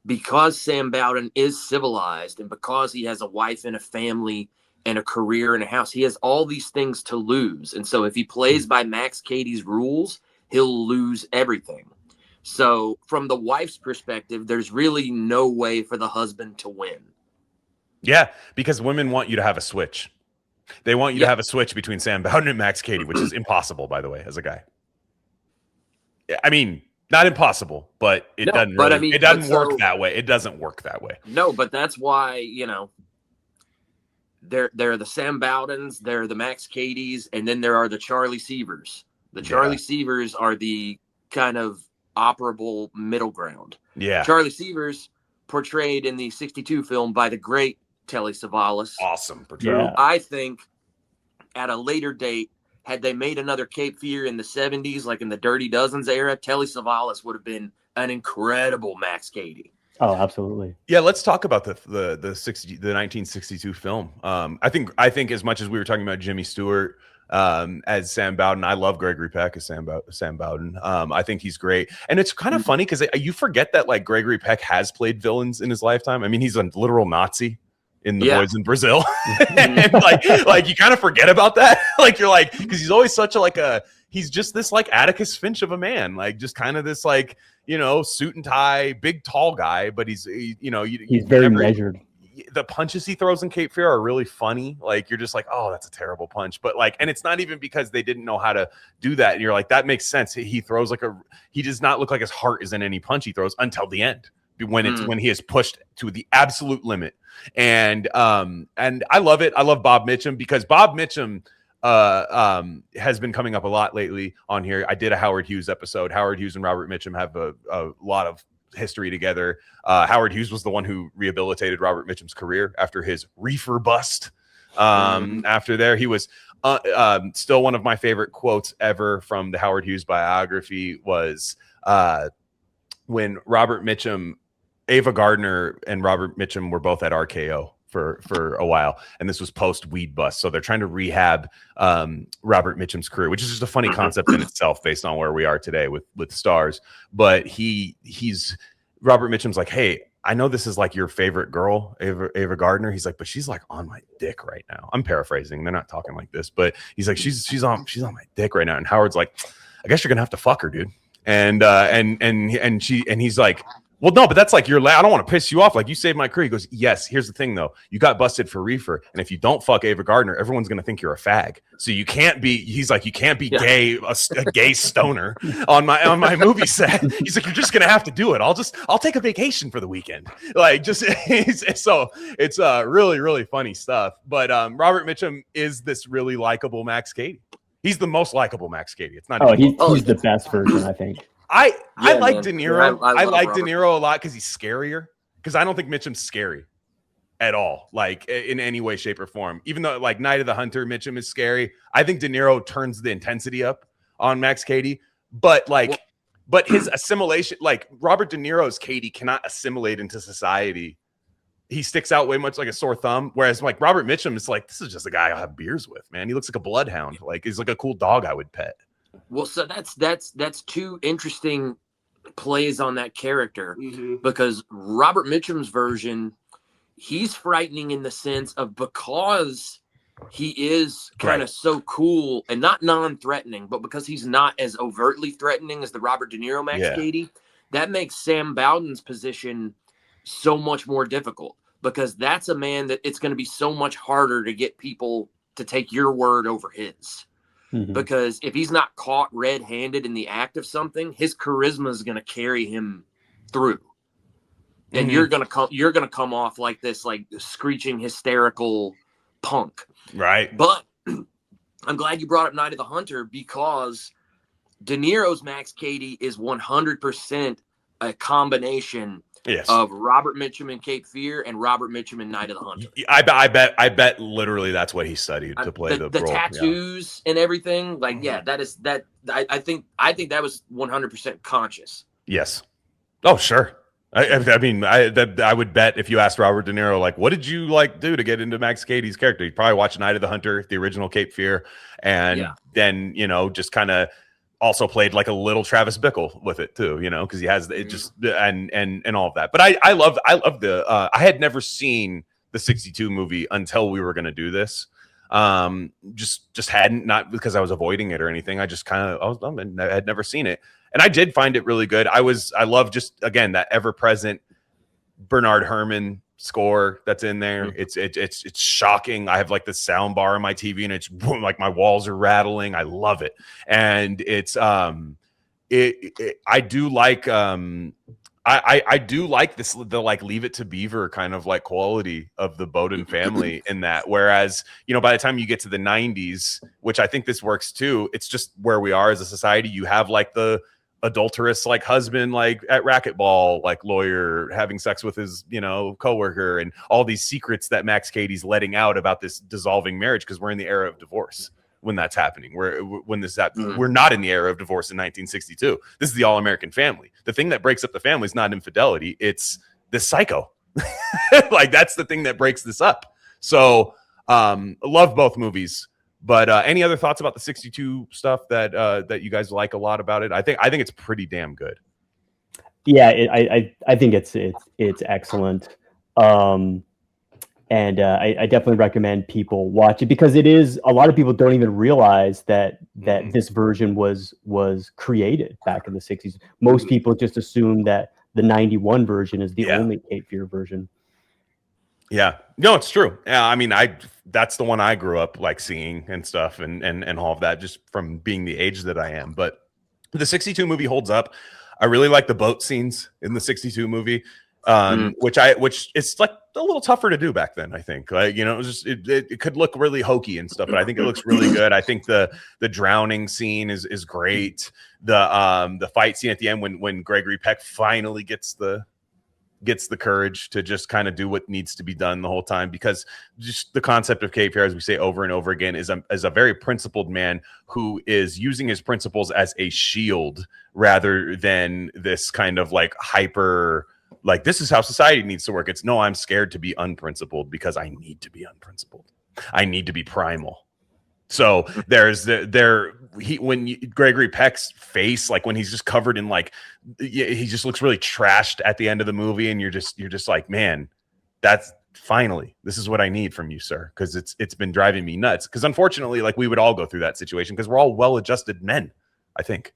because Sam Bowden is civilized and because he has a wife and a family and a career and a house, he has all these things to lose. And so if he plays by Max Cady's rules, he'll lose everything. So from the wife's perspective, there's really no way for the husband to win. Yeah, because women want you to have a switch. They want you to have a switch between Sam Bowden and Max Cady, which is impossible, by the way, as a guy. I mean, not impossible, but it doesn't really, I mean, it doesn't work that way. It doesn't work that way. No, but that's why, you know, they're the Sam Bowdens, they're the Max Cadys, and then there are the Charlie Seavers. The Charlie Seavers are the kind of operable middle ground. Yeah. Charlie Seavers portrayed in the 62 film by the great Telly Savalas. Awesome portrayal. Yeah. I think at a later date, had they made another Cape Fear in the 70s, like in the Dirty Dozens era, Telly Savalas would have been an incredible Max Cady. Oh, absolutely. Yeah, let's talk about the 1962 film. I think as much as we were talking about Jimmy Stewart as Sam Bowden, I love Gregory Peck as Sam Bowden. I think he's great, and it's kind of funny because you forget that like Gregory Peck has played villains in his lifetime. I mean, he's a literal Nazi in The Boys in Brazil. And like you kind of forget about that. Like you're like, because he's always such he's just this like Atticus Finch of a man, like just kind of this like, you know, suit and tie, big tall guy, but he's very measured. The punches he throws in Cape Fear are really funny. Like you're just like, oh, that's a terrible punch. But like, and it's not even because they didn't know how to do that. And you're like, that makes sense. He throws he does not look like his heart is in any punch he throws until the end, when he is pushed to the absolute limit. And I love it. I love Bob Mitchum because Bob Mitchum has been coming up a lot lately on here. I did a Howard Hughes episode. Howard Hughes and Robert Mitchum have a lot of history together. Howard Hughes was the one who rehabilitated Robert Mitchum's career after his reefer bust. After there, he was still one of my favorite quotes ever from the Howard Hughes biography was when Robert Mitchum, Ava Gardner and Robert Mitchum were both at RKO for a while, and this was post weed bust, so they're trying to rehab Robert Mitchum's career, which is just a funny concept in itself based on where we are today with stars. But he's Robert Mitchum's like, hey, I know this is like your favorite girl, Ava Gardner. He's like, but she's like on my dick right now. I'm paraphrasing, they're not talking like this, but he's like, she's on my dick right now. And Howard's like, I guess you're gonna have to fuck her, dude. And he's like, well, no, but that's like I don't want to piss you off. Like, you saved my career. He goes, yes, here's the thing, though. You got busted for reefer. And if you don't fuck Ava Gardner, everyone's going to think you're a fag. So you can't be, he's like, you can't be gay, a gay stoner on my movie set. He's like, you're just going to have to do it. I'll take a vacation for the weekend. Like, just, so it's really, really funny stuff. But Robert Mitchum is this really likable Max Cady. He's the most likable Max Cady. It's not. He's the best version, I think. I like De Niro. I like De Niro a lot because he's scarier. Because I don't think Mitchum's scary at all, like in any way, shape, or form. Even though like Night of the Hunter, Mitchum is scary. I think De Niro turns the intensity up on Max Cady. But his assimilation, like Robert De Niro's Cady cannot assimilate into society. He sticks out way much like a sore thumb. Whereas like Robert Mitchum is like, this is just a guy I'll have beers with, man. He looks like a bloodhound. Like he's like a cool dog I would pet. Well, so that's two interesting plays on that character, because Robert Mitchum's version, he's frightening in the sense of because he is kind of so cool and not non-threatening, but because he's not as overtly threatening as the Robert De Niro Max Cady, that makes Sam Bowden's position so much more difficult. because that's a man that it's going to be so much harder to get people to take your word over his. Mm-hmm. Because if he's not caught red-handed in the act of something, his charisma is going to carry him through. And you're going to come off like this, like screeching hysterical punk. Right. But I'm glad you brought up Night of the Hunter, because De Niro's Max Cady is 100% a combination of Robert Mitchum in Cape Fear and Robert Mitchum in Night of the Hunter. I bet literally that's what he studied to play the role. Tattoos and everything. Like, I think that was 100% conscious. Yes. Oh, sure. I mean, I would bet if you asked Robert De Niro, like, what did you like do to get into Max Cady's character? He'd probably watch Night of the Hunter, the original Cape Fear, and then, just kind of also played like a little Travis Bickle with it too, because he has it just and all of that. But I love the I had never seen the 62 movie until we were going to do this. Just hadn't, not because I was avoiding it or anything. I just I had never seen it. And I did find it really good. I love just, again, that ever-present Bernard Herrmann score that's in there. Mm-hmm. It's shocking. I have like the sound bar on my TV, and it's boom, like my walls are rattling. I love it. And it's I do like I do like this, the like Leave It to Beaver kind of like quality of the Bowden family in that. Whereas, by the time you get to the 90s, which I think this works too, it's just where we are as a society. You have like the adulterous like husband, like at racquetball, like lawyer having sex with his coworker, and all these secrets that Max Cady's letting out about this dissolving marriage, because we're in the era of divorce when that's happening. We're not in the era of divorce in 1962. This is the all-American family. The thing that breaks up the family is not infidelity, it's this psycho. Like, that's the thing that breaks this up. So love both movies. But any other thoughts about the 62 stuff that you guys like a lot about it? I think it's pretty damn good. Yeah, I think it's excellent. And I definitely recommend people watch it, because it is, a lot of people don't even realize that this version was created back in the 60s. Most people just assume that the 91 version is the only Cape Fear version. Yeah, no, it's true. Yeah, I mean, that's the one I grew up like seeing and stuff, and all of that, just from being the age that I am. But the 62 movie holds up. I really like the boat scenes in the 62 movie, which it's like a little tougher to do back then. I think, like, it was just it could look really hokey and stuff, but I think it looks really good. I think the drowning scene is great. The fight scene at the end when Gregory Peck finally gets the courage to just kind of do what needs to be done the whole time, because just the concept of Cape Fear, as we say over and over again, is a very principled man who is using his principles as a shield rather than this kind of like hyper, like, this is how society needs to work. It's no, I'm scared to be unprincipled because I need to be unprincipled. I need to be primal. So there's when Gregory Peck's face, like when he's just covered in like, he just looks really trashed at the end of the movie, and you're just like, man, that's finally, this is what I need from you, sir, because it's been driving me nuts. Because unfortunately, like, we would all go through that situation because we're all well-adjusted men, I think.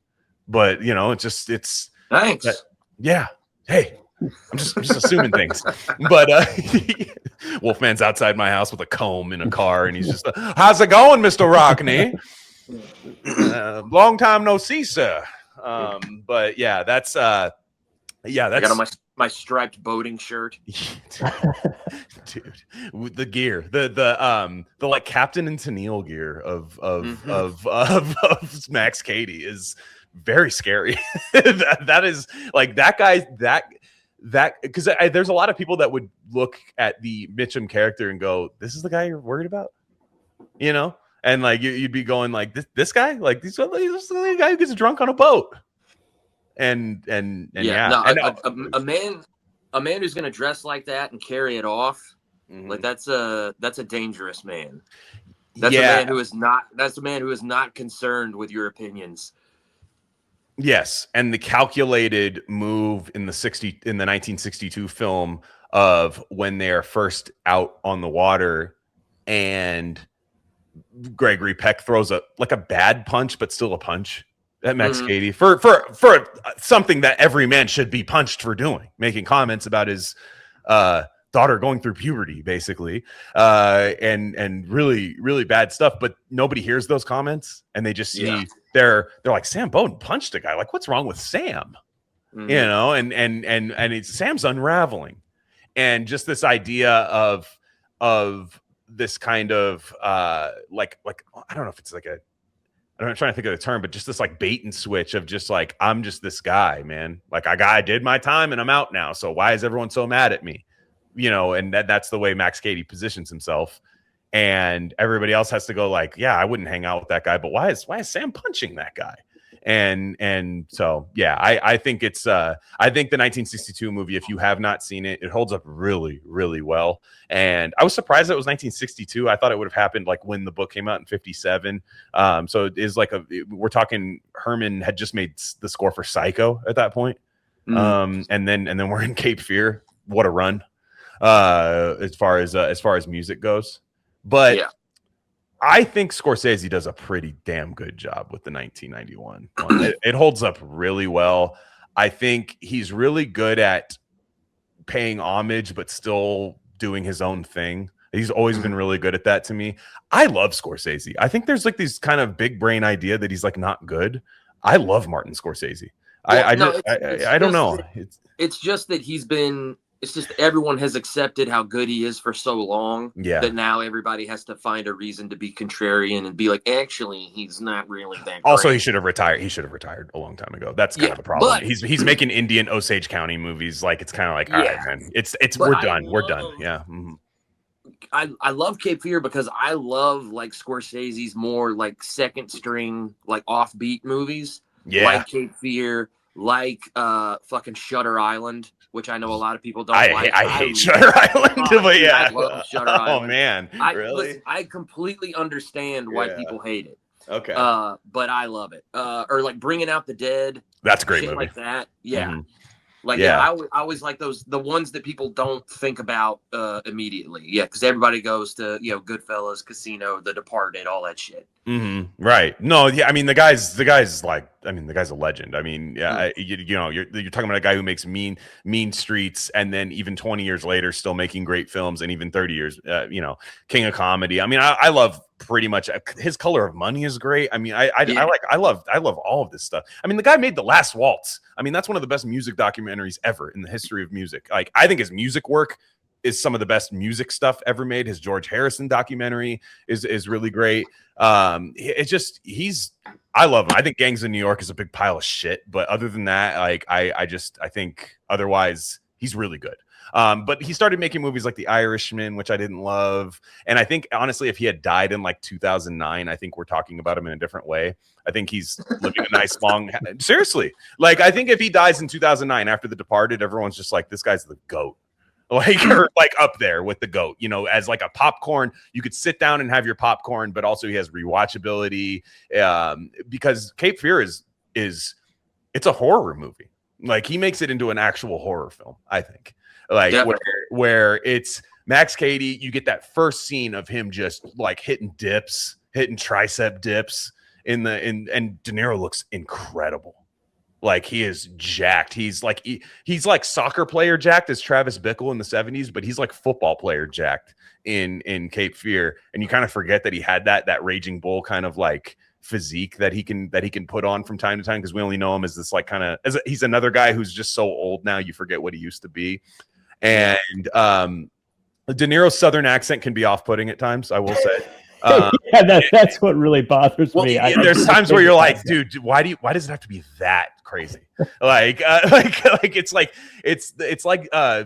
But it's thanks. Yeah. Hey. I'm just assuming things, but Wolfman's outside my house with a comb in a car, and he's just, how's it going, Mr. Rockney? Long time no see, sir. But that's I got on my striped boating shirt. Dude, with the gear, the like Captain and Tennille gear of Max Cady is very scary. that is like, that guy, that because there's a lot of people that would look at the Mitchum character and go, this is the guy you're worried about, and like you'd be going like, this guy, like, this the guy who gets drunk on a boat, a man who's gonna dress like that and carry it off, like, that's a dangerous man. That's a man who is not concerned with your opinions. Yes, and the calculated move in the 1962 film of when they are first out on the water, and Gregory Peck throws a bad punch, but still a punch at Max Cady for something that every man should be punched for doing, making comments about his daughter going through puberty, basically, and really, really bad stuff. But nobody hears those comments, and they just see they're like, Sam Bowden punched a guy. Like, what's wrong with Sam? You know, and it's Sam's unraveling, and just this idea of this kind of like I don't know if it's like I'm trying to think of the term, but just this like bait and switch of just like, I'm just this guy, man. Like I did my time and I'm out now. So why is everyone so mad at me? You know, and that's the way Max Cady positions himself. And everybody else has to go like, yeah, I wouldn't hang out with that guy, but why is Sam punching that guy? And so, yeah, I think it's I think the 1962 movie, if you have not seen it, it holds up really, really well. And I was surprised that it was 1962. I thought it would have happened like when the book came out in 57. So it is like we're talking Herman had just made the score for Psycho at that point. And then we're in Cape Fear. What a run as far as music goes. But yeah. I think Scorsese does a pretty damn good job with the 1991 one. It holds up really well. I think he's really good at paying homage, but still doing his own thing. He's always been really good at that to me. I love Scorsese. I think there's like these kind of big brain idea that he's like not good. I love Martin Scorsese. Well, I don't know. It's just that he's been. It's just everyone has accepted how good he is for so long that now everybody has to find a reason to be contrarian and be like, actually, he's not really that great. Also, he should have retired. He should have retired a long time ago. That's kind of the problem. But he's making Indian Osage County movies. Like, it's kind of like, all right, man, we're done. We're done. Yeah. Mm-hmm. I love Cape Fear because I love like Scorsese's more like second string, like offbeat movies. Yeah. Like Cape Fear, like fucking Shutter Island, which I know a lot of people don't like. I hate Shutter Island, but yeah. I love Shutter Island. Oh, man. Really? I completely understand why people hate it. Okay. But I love it. Or like Bringing Out the Dead. That's a great movie. Like that. Yeah. Mm-hmm. Like, I always like the ones that people don't think about immediately. Yeah, because everybody goes to, Goodfellas, Casino, The Departed, all that shit. Mm-hmm. Right. No, yeah, I mean, the guy's a legend. I mean, yeah, you're talking about a guy who makes mean Streets, and then even 20 years later still making great films, and even 30 years, King of Comedy. I mean, I love pretty much his Color of Money is great. I mean, I love all of this stuff. I mean, the guy made The Last Waltz. I mean, that's one of the best music documentaries ever in the history of music. Like, I think his music work is some of the best music stuff ever made. His George Harrison documentary is really great. It's just, I love him. I think Gangs of New York is a big pile of shit, but other than that, like, I think otherwise he's really good. But he started making movies like The Irishman, which I didn't love. And I think, honestly, if he had died in like 2009, I think we're talking about him in a different way. I think he's living a nice long, seriously. Like, I think if he dies in 2009 after The Departed, everyone's just like, this guy's the GOAT. Like, or like up there with the GOAT, as like a popcorn. You could sit down and have your popcorn, but also he has rewatchability. Because Cape Fear it's a horror movie. Like, he makes it into an actual horror film, I think. Like, where it's Max Cady, you get that first scene of him just like hitting tricep dips and De Niro looks incredible. Like, he is jacked. He's like soccer player jacked as Travis Bickle in the 70s, but he's like football player jacked in Cape Fear. And you kind of forget that he had that Raging Bull kind of like physique that he can put on from time to time, because we only know him as this like kind of he's another guy who's just so old now you forget what he used to be. And De Niro's Southern accent can be off-putting at times, I will say. That's what really bothers me. There's times where you're like, dude, why does it have to be that crazy? Like it's like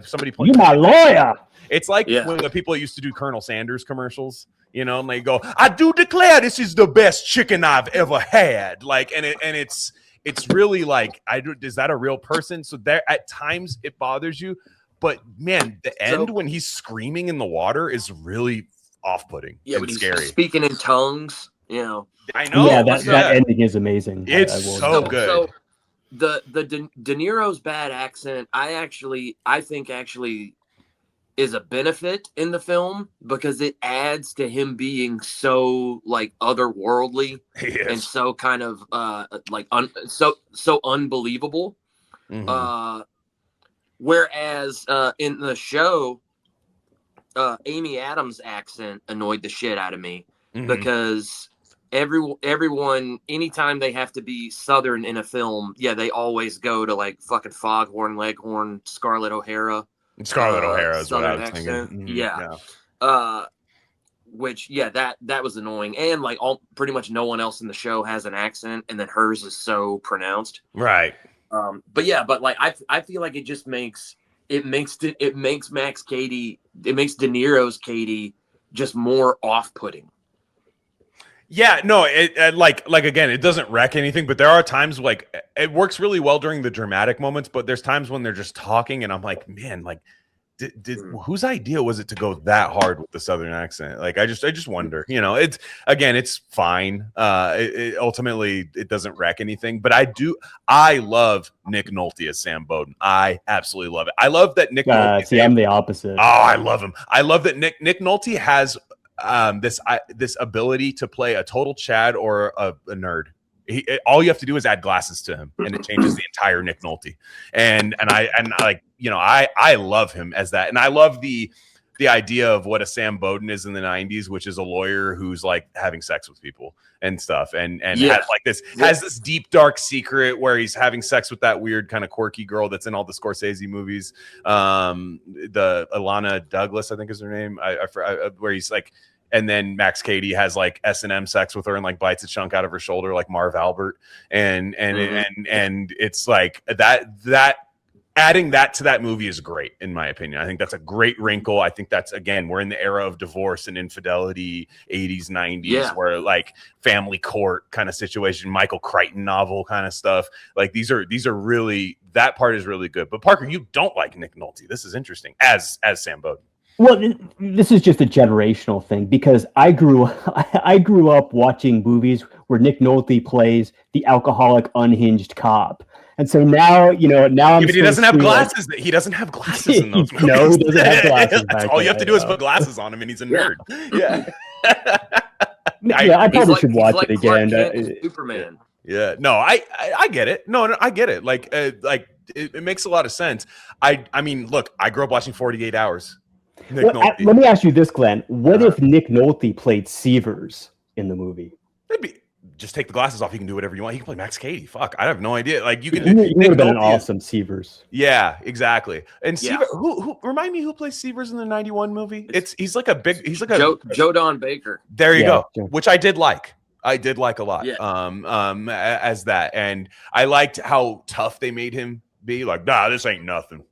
somebody playing. You my lawyer. It's like when the people used to do Colonel Sanders commercials, and they go, I do declare this is the best chicken I've ever had. Like, and it's really like, is that a real person? So there at times it bothers you, but man, the end when he's screaming in the water is really off-putting. Yeah, and scary. Speaking in tongues, I know. Yeah, that ending is amazing. It's so good. So the De Niro's bad accent, I think is a benefit in the film, because it adds to him being so like otherworldly and so kind of so unbelievable. Mm-hmm. Whereas in the show, Amy Adams' accent annoyed the shit out of me because everyone, anytime they have to be Southern in a film, they always go to like fucking Foghorn Leghorn, Scarlett O'Hara. Scarlett O'Hara is what I was accent. thinking. Which that was annoying, and like pretty much no one else in the show has an accent, and then hers is so pronounced. Right. But like I feel like it just makes Max Cady, it makes De Niro's Cady just more off-putting. Yeah, no, it like again, it doesn't wreck anything, but there are times like it works really well during the dramatic moments, but there's times when they're just talking and I'm like, man, like did whose idea was it to go that hard with the Southern accent? Like I just wonder, it's fine. Ultimately it doesn't wreck anything, but I love Nick Nolte as Sam Bowden. I absolutely love it. I love that Nick Nolte. See, I'm the opposite. Oh, I love him. I love that Nick Nolte has this ability to play a total Chad or a nerd. All you have to do is add glasses to him, and it changes the entire Nick Nolte. And I love him as that, and I love the idea of what a Sam Bowden is in the 90s, which is a lawyer who's like having sex with people and stuff, and has this deep dark secret where he's having sex with that weird kind of quirky girl that's in all the Scorsese movies. The Alana Douglas, I think is her name. Where he's like. And then Max Cady has like S&M sex with her and like bites a chunk out of her shoulder like Marv Albert, and it's like that adding that to that movie is great in my opinion. I think that's a great wrinkle. I think that's, again, we're in the era of divorce and infidelity, 80s, 90s, where like family court kind of situation, Michael Crichton novel kind of stuff. Like these are really, that part is really good. But Parker, you don't like Nick Nolte. This is interesting as Sam Bowden. Well, this is just a generational thing because I grew up watching movies where Nick Nolte plays the alcoholic, unhinged cop, and so now I'm. But he doesn't have glasses. He doesn't have glasses in those movies. No, he doesn't have glasses. That's all you have to do is put glasses on him, and he's a nerd. Yeah. I probably should watch it again. Superman. Yeah. No, I get it. No, I get it. Like it makes a lot of sense. I mean, look, I grew up watching 48 Hours. Let me ask you this, Glenn. What if Nick Nolte played Severs in the movie? Just take the glasses off. You can do whatever you want. He can play Max Cady. Fuck, I have no idea. Like you can. He would have been an awesome Severs. Yeah, exactly. And Severs, who remind me who plays Severs in the '91 movie? He's like Joe Don Baker. There you go. Which I did like. I did like a lot. Yeah. As that, and I liked how tough they made him be. Like, nah, this ain't nothing.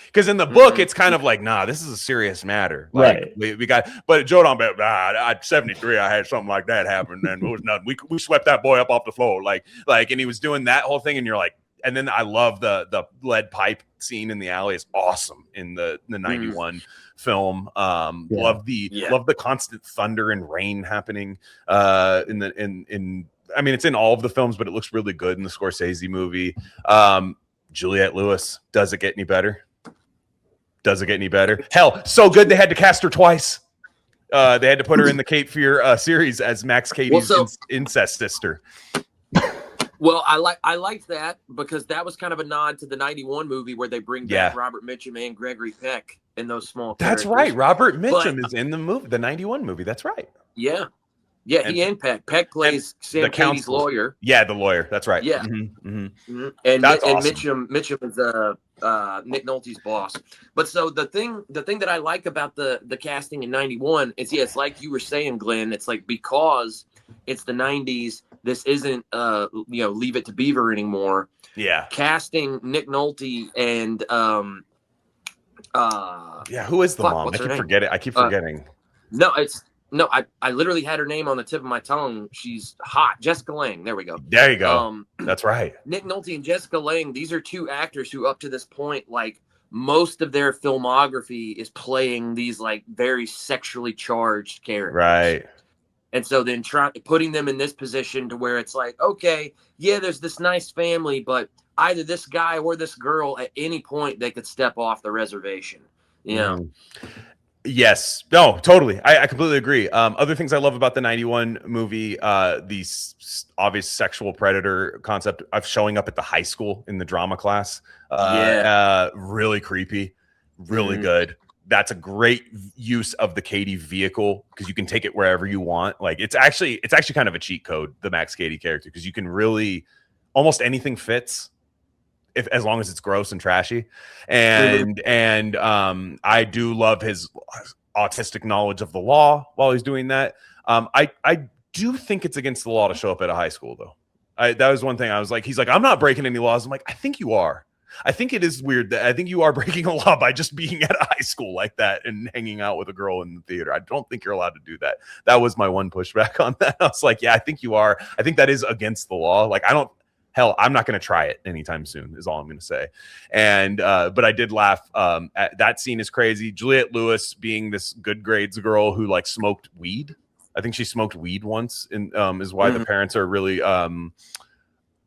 Because in the book, it's kind of like, nah, this is a serious matter. Like, right. We got, but Joe Don Baker, at 73, I had something like that happen, and it was nothing. We swept that boy up off the floor, like, and he was doing that whole thing, and you're like, and then I love the lead pipe scene in the alley is awesome in the 91 film. Love the constant thunder and rain happening I mean, it's in all of the films, but it looks really good in the Scorsese movie. Juliette Lewis, does it get any better? Hell, so good they had to cast her twice. They had to put her in the Cape Fear series as Max Cady's incest sister. Well, I liked that because that was kind of a nod to the 91 movie where they bring back Robert Mitchum and Gregory Peck in those small characters. That's right. Robert Mitchum is in the movie, the 91 movie. That's right. Yeah. Yeah, he and Peck. Peck plays Sam Cady's lawyer. Yeah, the lawyer. That's right. Yeah. And awesome. Mitchum is Nick Nolte's boss. But so the thing that I like about the casting in 91 is it's like you were saying, Glenn, it's like because it's the 90s, this isn't Leave It to Beaver anymore. Yeah. Casting Nick Nolte and who is the mom? I keep forgetting. No, I literally had her name on the tip of my tongue. She's hot. Jessica Lange. There we go. There you go. That's right. Nick Nolte and Jessica Lange, these are two actors who up to this point, like most of their filmography is playing these like very sexually charged characters. Right. And so then putting them in this position to where it's like, okay, yeah, there's this nice family, but either this guy or this girl at any point they could step off the reservation. You know? Yes. No, totally. I completely agree. Other things I love about the 91 movie, the obvious sexual predator concept of showing up at the high school in the drama class. Really creepy, really good. that's a great use of the Katie vehicle because you can take it wherever you want. Like it's actually kind of a cheat code, the Max Katie character, because you can really almost anything fits as long as it's gross and trashy. And I do love his autistic knowledge of the law while he's doing that. I do think it's against the law to show up at a high school though. That was one thing I was like, he's like, I'm not breaking any laws. I'm like, I think you are. I think it is weird that I think you are breaking a law by just being at a high school like that and hanging out with a girl in the theater. I don't think you're allowed to do that. That was my one pushback on that. I was like, yeah, I think you are. I think that is against the law. Like, I'm not going to try it anytime soon is all I'm going to say. And, but I did laugh at that scene is crazy. Juliette Lewis being this good grades girl who like smoked weed. I think she smoked weed once and is why the parents are really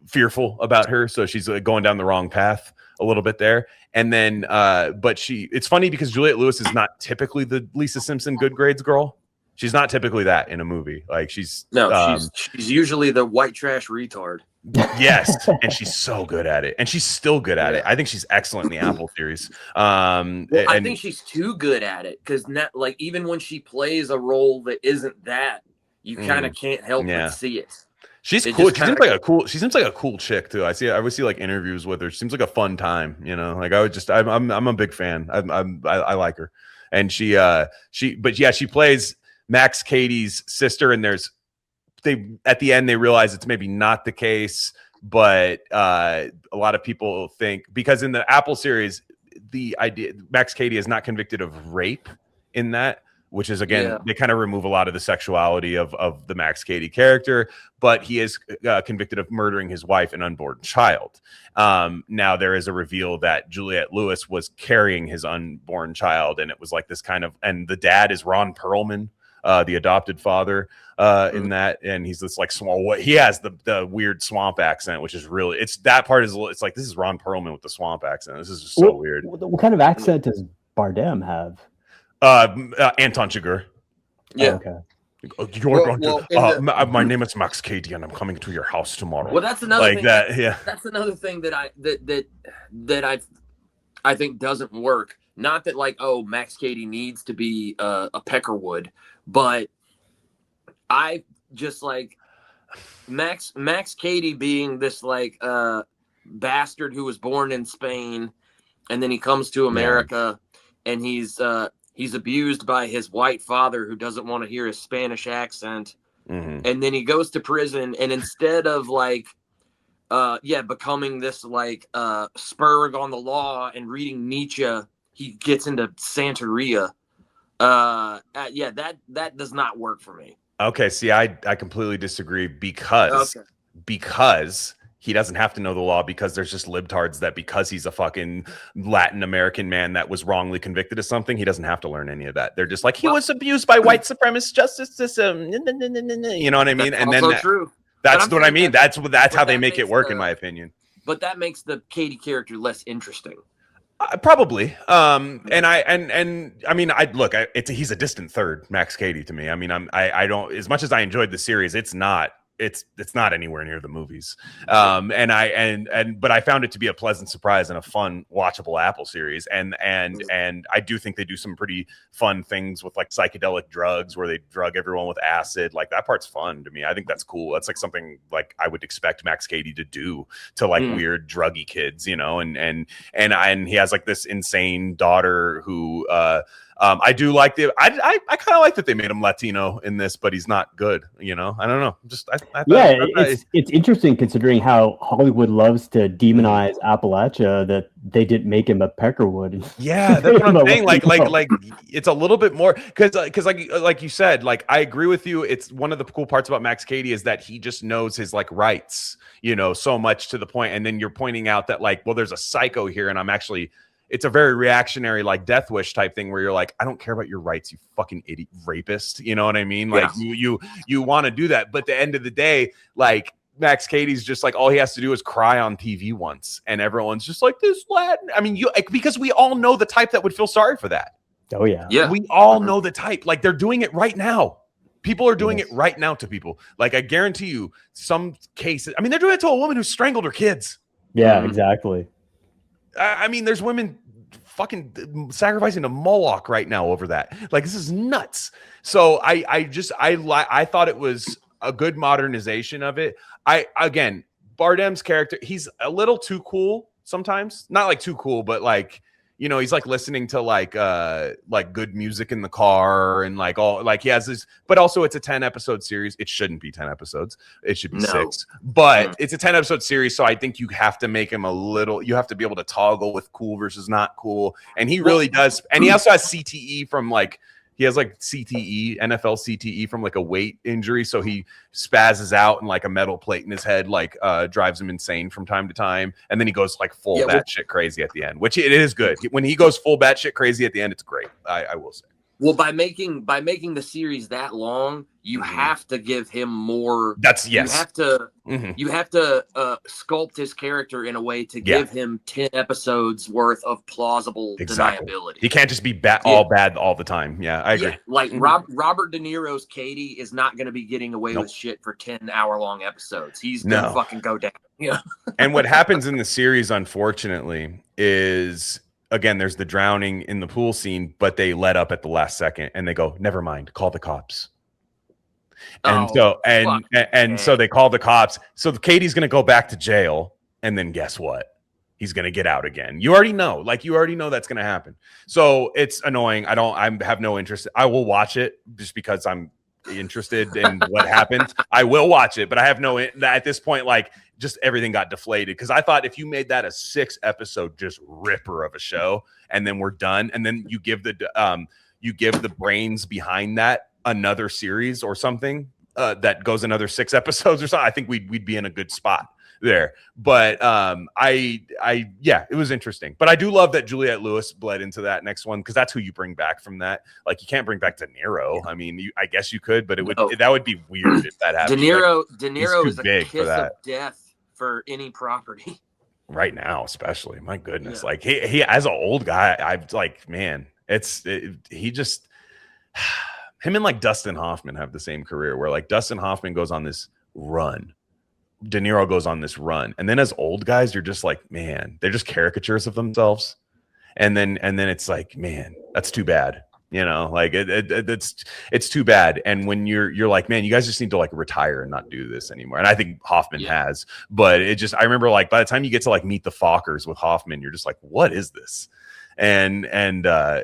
fearful about her. So she's going down the wrong path a little bit there. And then, but it's funny because Juliette Lewis is not typically the Lisa Simpson good grades girl. She's not typically that in a movie. Like she's usually the white trash retard. Yes. And she's so good at it. And she's still good at it. I think she's excellent in the Apple series. I think she's too good at it because like even when she plays a role that isn't that, you kind of can't help but see it. She's cool. She seems like a cool chick too. I would see like interviews with her. She seems like a fun time, you know. Like I'm a big fan. I like her. And she plays Max Katie's sister, and at the end they realize it's maybe not the case, but a lot of people think because in the Apple series, the idea Max Katie is not convicted of rape in that. Which is, again, they kind of remove a lot of the sexuality of the Max Katie character, but he is convicted of murdering his wife and unborn child. Now, there is a reveal that Juliette Lewis was carrying his unborn child, and it was like this kind of, and the dad is Ron Perlman, the adopted father in that, and he's this like small, he has the weird swamp accent, which is really, it's like, this is Ron Perlman with the swamp accent. This is just so weird. What kind of accent does Bardem have? Anton Chigurh. Yeah. Oh, okay. My name is Max Katie, and I'm coming to your house tomorrow. Well, that's another thing. That's another thing that I think doesn't work. Not that like, oh, Max Katie needs to be a Peckerwood, but I just like Max Katie being this like bastard who was born in Spain, and then he comes to America, and he's abused by his white father who doesn't want to hear his Spanish accent. And then he goes to prison, and instead of like, becoming this like spurg on the law and reading Nietzsche, he gets into Santeria. That does not work for me. Okay, see, I completely disagree because he doesn't have to know the law because there's just libtards that because he's a fucking Latin American man that was wrongly convicted of something, he doesn't have to learn any of that. They're just like, he was abused by white supremacist justice system. You know what I mean? And then true. That's what I mean. That's how they make it work, in my opinion. But that makes the Katie character less interesting. Probably. I mean, he's a distant third, Max Katie, to me. I mean, I don't, as much as I enjoyed the series, it's not anywhere near the movies. But I found it to be a pleasant surprise and a fun watchable Apple series. And I do think they do some pretty fun things with like psychedelic drugs where they drug everyone with acid. Like that part's fun to me. I think that's cool. That's like something like I would expect Max Katie to do to like weird druggy kids, you know, and he has like this insane daughter who, I do like I kind of like that they made him Latino in this, but he's not good. You know, I don't know. It's interesting considering how Hollywood loves to demonize Appalachia that they didn't make him a Peckerwood. Yeah, that's what I'm saying. Like it's a little bit more because like you said, like I agree with you. It's one of the cool parts about Max Katie is that he just knows his like rights, you know, so much to the point. And then you're pointing out that like, well, there's a psycho here, and it's a very reactionary, like Death Wish type thing where you're like, I don't care about your rights, you fucking idiot rapist. You know what I mean? Like you want to do that. But at the end of the day, like Max Katie's just like, all he has to do is cry on TV once. And everyone's just like, this Latin. I mean, because we all know the type that would feel sorry for that. Oh yeah. Yeah. We all know the type. Like they're doing it right now. People are doing it right now to people. Like I guarantee you some cases. I mean, they're doing it to a woman who strangled her kids. Yeah, exactly. I mean, there's women fucking sacrificing to Moloch right now over that. Like, this is nuts. So I thought it was a good modernization of it. Again, Bardem's character, he's a little too cool sometimes. Not like too cool, but like, you know, he's like listening to like good music in the car and like all, like he has this, but also it's a 10 episode series. It shouldn't be 10 episodes. It should be 6, but it's a 10 episode series. So I think you have to make him you have to be able to toggle with cool versus not cool. And he really does. And he also has CTE from like, he has like CTE, NFL CTE from like a weight injury. So he spazzes out and like a metal plate in his head, like drives him insane from time to time. And then he goes like full batshit crazy at the end, which it is good. When he goes full batshit crazy at the end, it's great. I will say. Well, by making the series that long, you have to give him more. You have to sculpt his character in a way to give him 10 episodes worth of plausible deniability. He can't just be all bad all the time. Yeah, I agree. Yeah, like Robert De Niro's Katie is not going to be getting away with shit for 10-hour-long episodes. He's going to fucking go down. Yeah. And what happens in the series, unfortunately, is, again, there's the drowning in the pool scene, but they let up at the last second and they go, never mind, call the cops. And so they call the cops. So Katie's going to go back to jail. And then guess what? He's going to get out again. You already know that's going to happen. So it's annoying. I have no interest. I will watch it just because I'm interested in what happens. I will watch it, but I have no, at this point, like, just everything got deflated, because I thought if you made that a 6-episode just ripper of a show and then we're done, and then you give the brains behind that another series or something that goes another 6 episodes or something, I think we'd be in a good spot there. But it was interesting. But I do love that Juliette Lewis bled into that next one, because that's who you bring back from that. Like, you can't bring back De Niro. I mean, I guess you could, but that would be weird if that happened. De Niro is a kiss of death for any property right now, especially. My goodness. Like he as an old guy, I've like, man, he just, him and like Dustin Hoffman have the same career, where like Dustin Hoffman goes on this run, De Niro goes on this run, and then as old guys, you're just like, man, they're just caricatures of themselves, and then it's like, man, that's too bad. You know, like it's too bad. And when you're like, man, you guys just need to like retire and not do this anymore. And I think Hoffman has, but I remember like by the time you get to like Meet the Fockers with Hoffman, you're just like, what is this? And all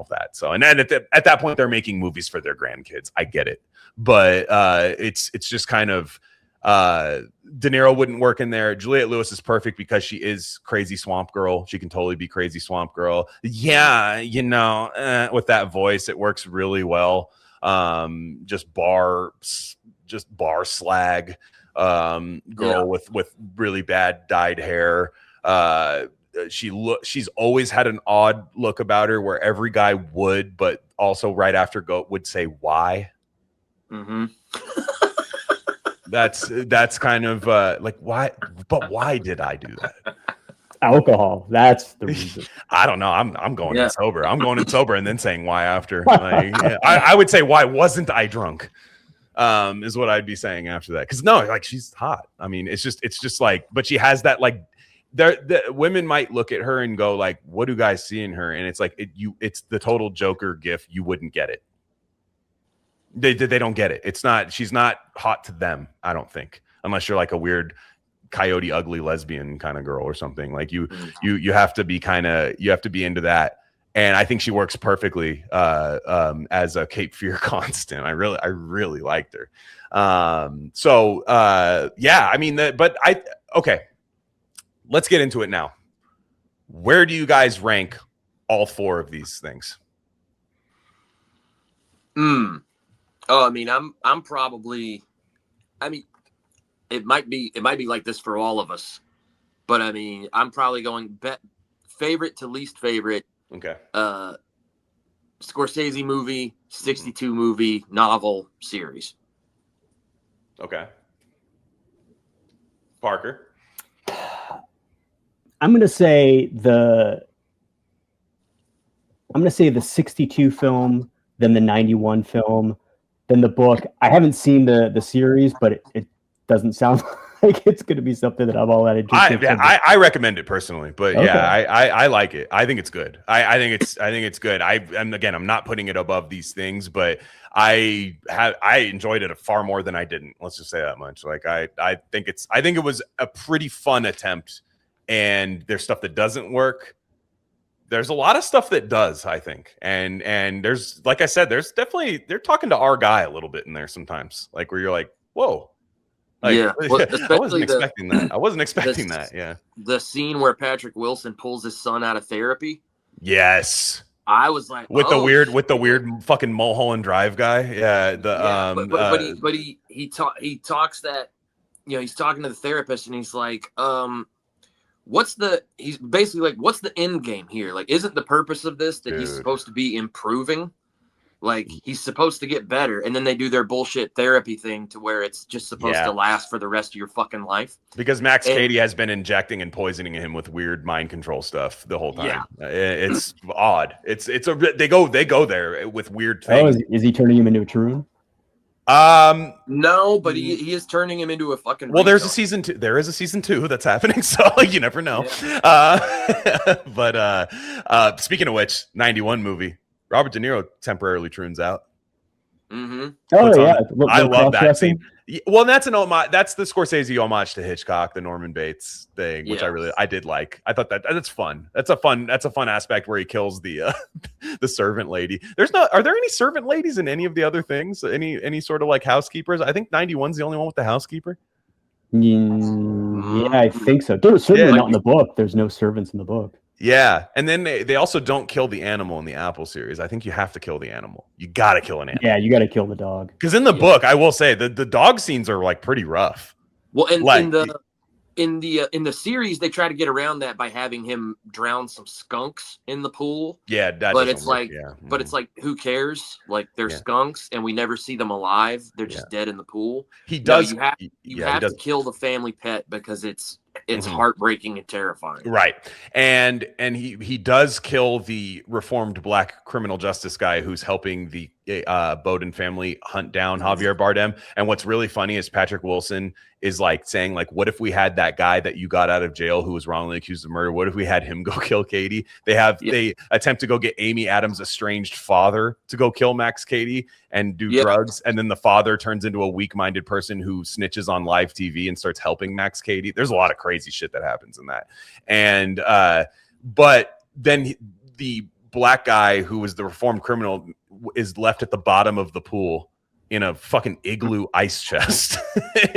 of that. So, and then at that point, they're making movies for their grandkids. I get it, but it's just kind of, De Niro wouldn't work in there. Juliette Lewis is perfect because she is crazy swamp girl. She can totally be crazy swamp girl. Yeah, you know, with that voice, it works really well. Just bar slag girl with really bad dyed hair. She's always had an odd look about her, where every guy would, but also right after would say why. Mm-hmm. That's kind of like, why, but why did I do that? Alcohol. That's the reason. I don't know. I'm going in sober. I'm going in sober and then saying why after. Like, I would say, why wasn't I drunk? Is what I'd be saying after that. Because no, like, she's hot. I mean, it's just like, but she has that like, the women might look at her and go like, what do guys see in her? And it's like, it's the total Joker gif. You wouldn't get it. They don't get it. She's not hot to them, I don't think, unless you're like a weird coyote ugly lesbian kind of girl or something. Like you have to be into that. And I think she works perfectly as a Cape Fear constant. I really liked her. I mean, okay, let's get into it now. Where do you guys rank all 4 of these things? Oh, I mean, I'm probably, I mean, it might be like this for all of us, but I mean, I'm probably going favorite to least favorite. Okay. Scorsese movie, 62 movie, novel, series. Okay. Parker. I'm going to say the 62 film, then the 91 film, then the book. I haven't seen the series, but it doesn't sound like it's going to be something that I'm all that interested in. I recommend it personally, but okay. I like it. I think it's good. I think it's good. I'm not putting it above these things, but I enjoyed it far more than I didn't. Let's just say that much. Like I think it was a pretty fun attempt, and there's stuff that doesn't work. There's a lot of stuff that does, I think. And there's, like I said, there's definitely, they're talking to our guy a little bit in there sometimes, like where you're like, whoa. Like, yeah, well, I wasn't expecting that. I wasn't expecting that. Yeah. The scene where Patrick Wilson pulls his son out of therapy. Yes. I was like, with the weird fucking Mulholland Drive guy. Yeah. But he talks that, you know, he's talking to the therapist and he's like, he's basically like, what's the end game here? Like, isn't the purpose of this that he's supposed to be improving? Like, he's supposed to get better. And then they do their bullshit therapy thing to where it's just supposed to last for the rest of your fucking life. Because Max Cady has been injecting and poisoning him with weird mind control stuff the whole time. Yeah. It's odd. They go there with weird things. Oh, is he turning him into a Troon? No, but he is turning him into a fucking. Well, there's a season 2. There is a season 2 that's happening, so you never know. Yeah. But speaking of which, 91 movie, Robert De Niro temporarily Troons out. Mm-hmm. Oh yeah, I love that scene. Well, that's an homage. That's the Scorsese homage to Hitchcock, the Norman Bates thing, which I did like. I thought that's fun. That's a fun aspect where he kills the the servant lady. Are there any servant ladies in any of the other things? Any sort of like housekeepers? I think 91's the only one with the housekeeper. Yeah, I think so. There's certainly not in the book. There's no servants in the book. Yeah, and then they also don't kill the animal in the Apple series. I think you have to kill the animal. You got to kill an animal. Yeah, you got to kill the dog. Because in the book, I will say the dog scenes are like pretty rough. Well, and in the series, they try to get around that by having him drown some skunks in the pool. Yeah, but it's like, it's like, who cares? Like, they're skunks, and we never see them alive. They're just dead in the pool. He does. You have to kill the family pet because it's heartbreaking and terrifying. Right. And he does kill the reformed black criminal justice guy who's helping the Bowden family hunt down Javier Bardem. And what's really funny is Patrick Wilson is like saying, like, what if we had that guy that you got out of jail who was wrongly accused of murder? What if we had him go kill Katie? They attempt to go get Amy Adams' estranged father to go kill Max Cady and do drugs. And then the father turns into a weak-minded person who snitches on live TV and starts helping Max Cady. There's a lot of crazy shit that happens in that. And but then the black guy who was the reformed criminal is left at the bottom of the pool in a fucking igloo ice chest,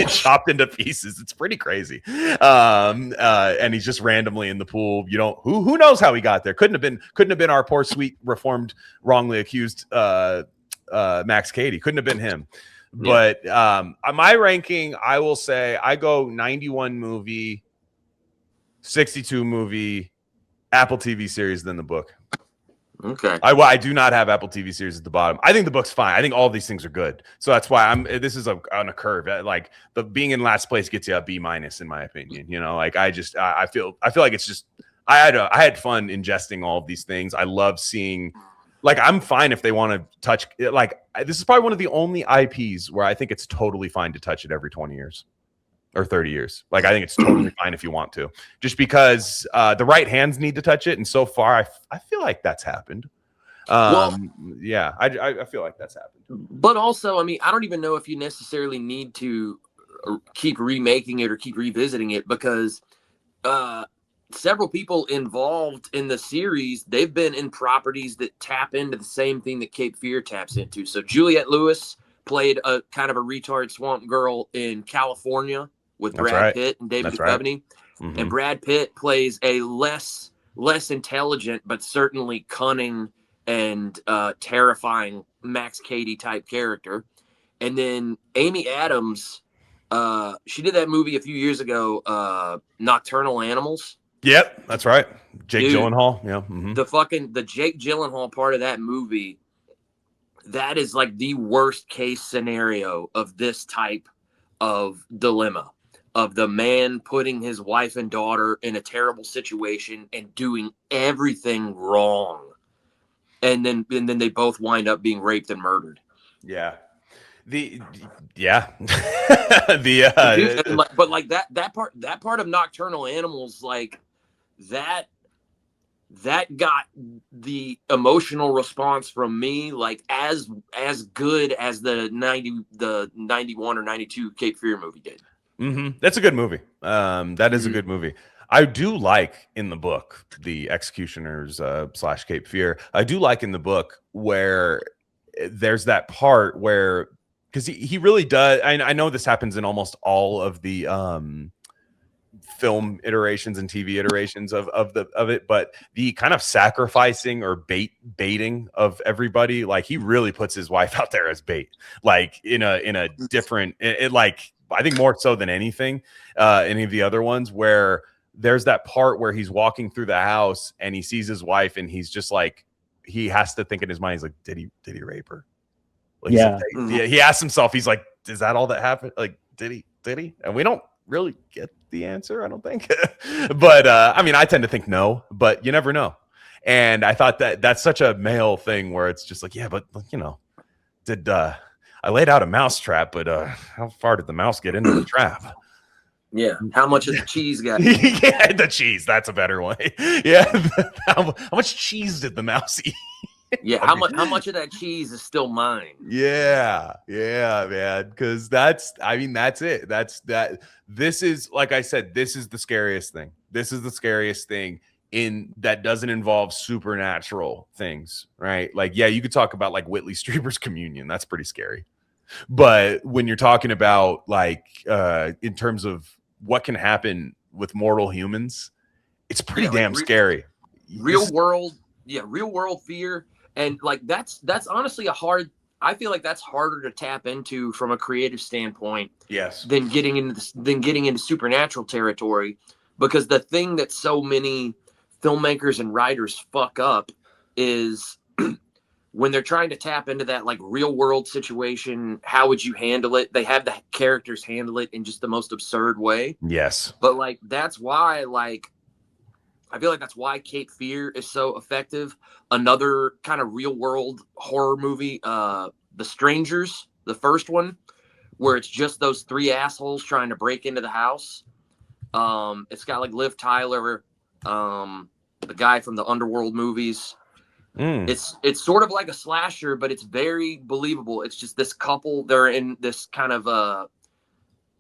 chopped into pieces. It's pretty crazy. And he's just randomly in the pool. You know, who knows how he got there? Couldn't have been our poor, sweet, reformed, wrongly accused Max Cady. Couldn't have been him. Yeah. But my ranking, I will say I go 91 movie, 62 movie, Apple TV series, then the book. Okay. I do not have Apple TV series at the bottom. I think the book's fine. I think all these things are good. So that's why this is on a curve. Like the being in last place gets you a B- in my opinion. You know, like I feel like it's just I had fun ingesting all of these things. I love seeing, like, I'm fine if they want to touch, like, this is probably one of the only IPs where I think it's totally fine to touch it every 20 years. Or 30 years. Like, I think it's totally fine if you want to, just because the right hands need to touch it. And so far, I feel like that's happened. I feel like that's happened. But also, I mean, I don't even know if you necessarily need to keep remaking it or keep revisiting it, because several people involved in the series, they've been in properties that tap into the same thing that Cape Fear taps into. So Juliette Lewis played a kind of a retard swamp girl in California with Brad Pitt and David Duchovny. Mm-hmm. And Brad Pitt plays a less intelligent, but certainly cunning and terrifying Max Cady type character. And then Amy Adams, she did that movie a few years ago, Nocturnal Animals. Yep, that's right. Jake Gyllenhaal. Yeah. Mm-hmm. The Jake Gyllenhaal part of that movie, that is like the worst case scenario of this type of dilemma, of the man putting his wife and daughter in a terrible situation and doing everything wrong. And then they both wind up being raped and murdered. Yeah. The yeah, the but like that part of Nocturnal Animals, like that got the emotional response from me like as good as the 91 or 92 Cape Fear movie did. That's a good movie. That is a good movie. I do like in the book, the Executioners / Cape Fear. I do like in the book where there's that part where, because he really does. I know this happens in almost all of the film iterations and TV iterations of it, but the kind of sacrificing or baiting of everybody, like he really puts his wife out there as bait, like in a different, like I think more so than anything, any of the other ones, where there's that part where he's walking through the house and he sees his wife and he's just like, he has to think in his mind, he's like, did he rape her? Like, yeah. He asks himself, he's like, is that all that happened? Like, did he? And we don't really get the answer, I don't think. But I mean, I tend to think no, but you never know. And I thought that's such a male thing where it's just like, yeah, but you know, did I laid out a mouse trap, but how far did the mouse get into the trap? Yeah. How much of the cheese got? Yeah, the cheese. That's a better way. Yeah. How much cheese did the mouse eat? Yeah. How much of that cheese is still mine? Yeah, man. Because that's it. This is, like I said, this is the scariest thing. This is the scariest thing in that doesn't involve supernatural things, right? Like, yeah, you could talk about like Whitley Strieber's Communion. That's pretty scary. But when you're talking about like in terms of what can happen with mortal humans, it's pretty damn scary. Real world fear. And like that's honestly I feel like that's harder to tap into from a creative standpoint. Yes. Than getting into supernatural territory, because the thing that so many filmmakers and writers fuck up is when they're trying to tap into that like real world situation, how would you handle it? They have the characters handle it in just the most absurd way. Yes. But like that's why like I feel like that's why Cape Fear is so effective. Another kind of real world horror movie, The Strangers, the first one, where it's just those three assholes trying to break into the house. It's got like Liv Tyler, the guy from the Underworld movies. It's sort of like a slasher, but it's very believable. It's just this couple, they're in this kind of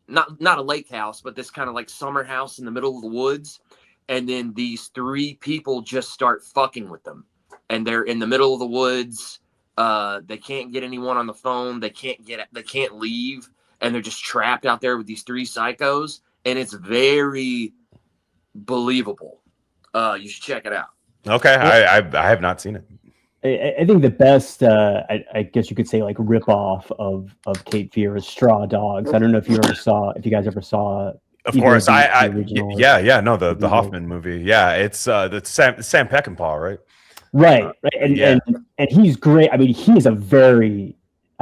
not a lake house, but this kind of like summer house in the middle of the woods. And then these three people just start fucking with them. And they're in the middle of the woods. They can't get anyone on the phone. They can't leave. And they're just trapped out there with these three psychos. And it's very believable. You should check it out. Okay. I have not seen it. I think the best, I guess you could say, like ripoff of Cape Fear is Straw Dogs. I don't know if you guys ever saw. Of course, the Hoffman movie. Yeah, it's the Sam Peckinpah, right? Right, and he's great. I mean, he's I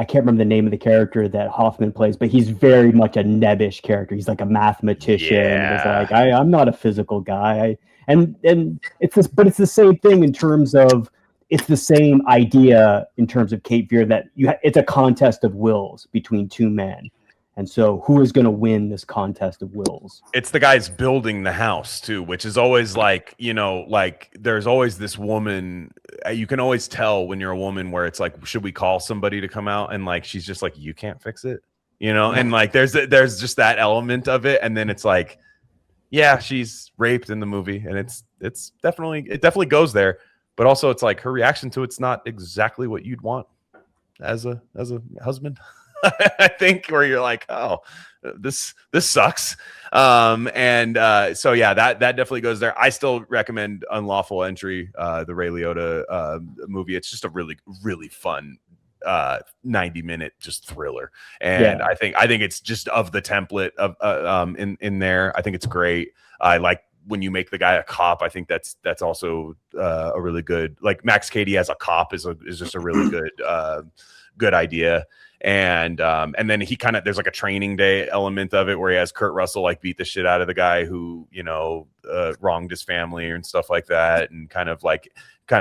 can't remember the name of the character that Hoffman plays, but he's very much a nebbish character. He's like a mathematician. Yeah. He's like, I'm not a physical guy, and it's this, but it's the same thing in terms of. It's the same idea in terms of Cape Fear that it's a contest of wills between two men. And so who is going to win this contest of wills? It's the guys building the house too, which is always like, you know, like there's always this woman, you can always tell when you're a woman where it's like, should we call somebody to come out? And like, she's just like, you can't fix it, you know? And like, there's just that element of it. And then it's like, yeah, she's raped in the movie and it definitely goes there. But also it's like her reaction to it's not exactly what you'd want as a husband. I think, where you're like, oh, this sucks. So yeah, that definitely goes there. I still recommend Unlawful Entry, the Ray Liotta movie. It's just a really, really fun 90-minute just thriller. And yeah. I think it's just of the template of in there. I think it's great. I like when you make the guy a cop. I think that's also a really good, like Max Cady as a cop is just a really good idea. and then he kind of, there's like a training day element of it where he has Kurt Russell like beat the shit out of the guy who, you know, wronged his family and stuff like that, and kind of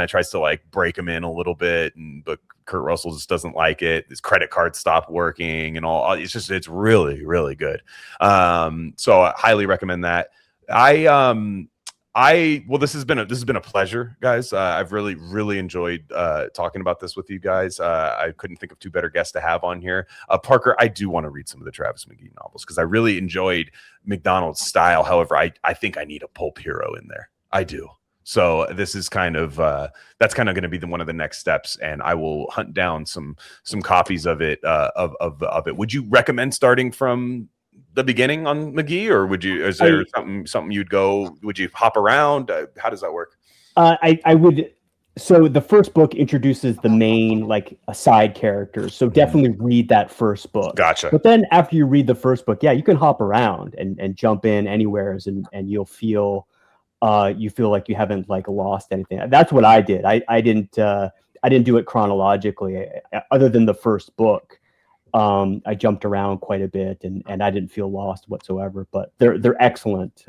tries to like break him in a little bit, but Kurt Russell just doesn't like it. His credit card stopped working and all. It's really, really good. So I highly recommend that. Well, this has been a pleasure, guys. I've really enjoyed talking about this with you guys. I couldn't think of two better guests to have on here. Parker, I do want to read some of the Travis McGee novels because I really enjoyed McDonald's style. However, I think I need a pulp hero in there. I do. So this is kind of that's kind of going to be one of the next steps, and I will hunt down some copies of it of it. Would you recommend starting from the beginning on McGee, or is there something you'd go? Would you hop around? How does that work? I would. So the first book introduces the main like side characters. So definitely read that first book. Gotcha. But then after you read the first book, yeah, you can hop around and jump in anywhere, and you'll feel. You feel like you haven't like lost anything. That's what I did. I didn't do it chronologically, other than the first book. I jumped around quite a bit, and I didn't feel lost whatsoever. But they're excellent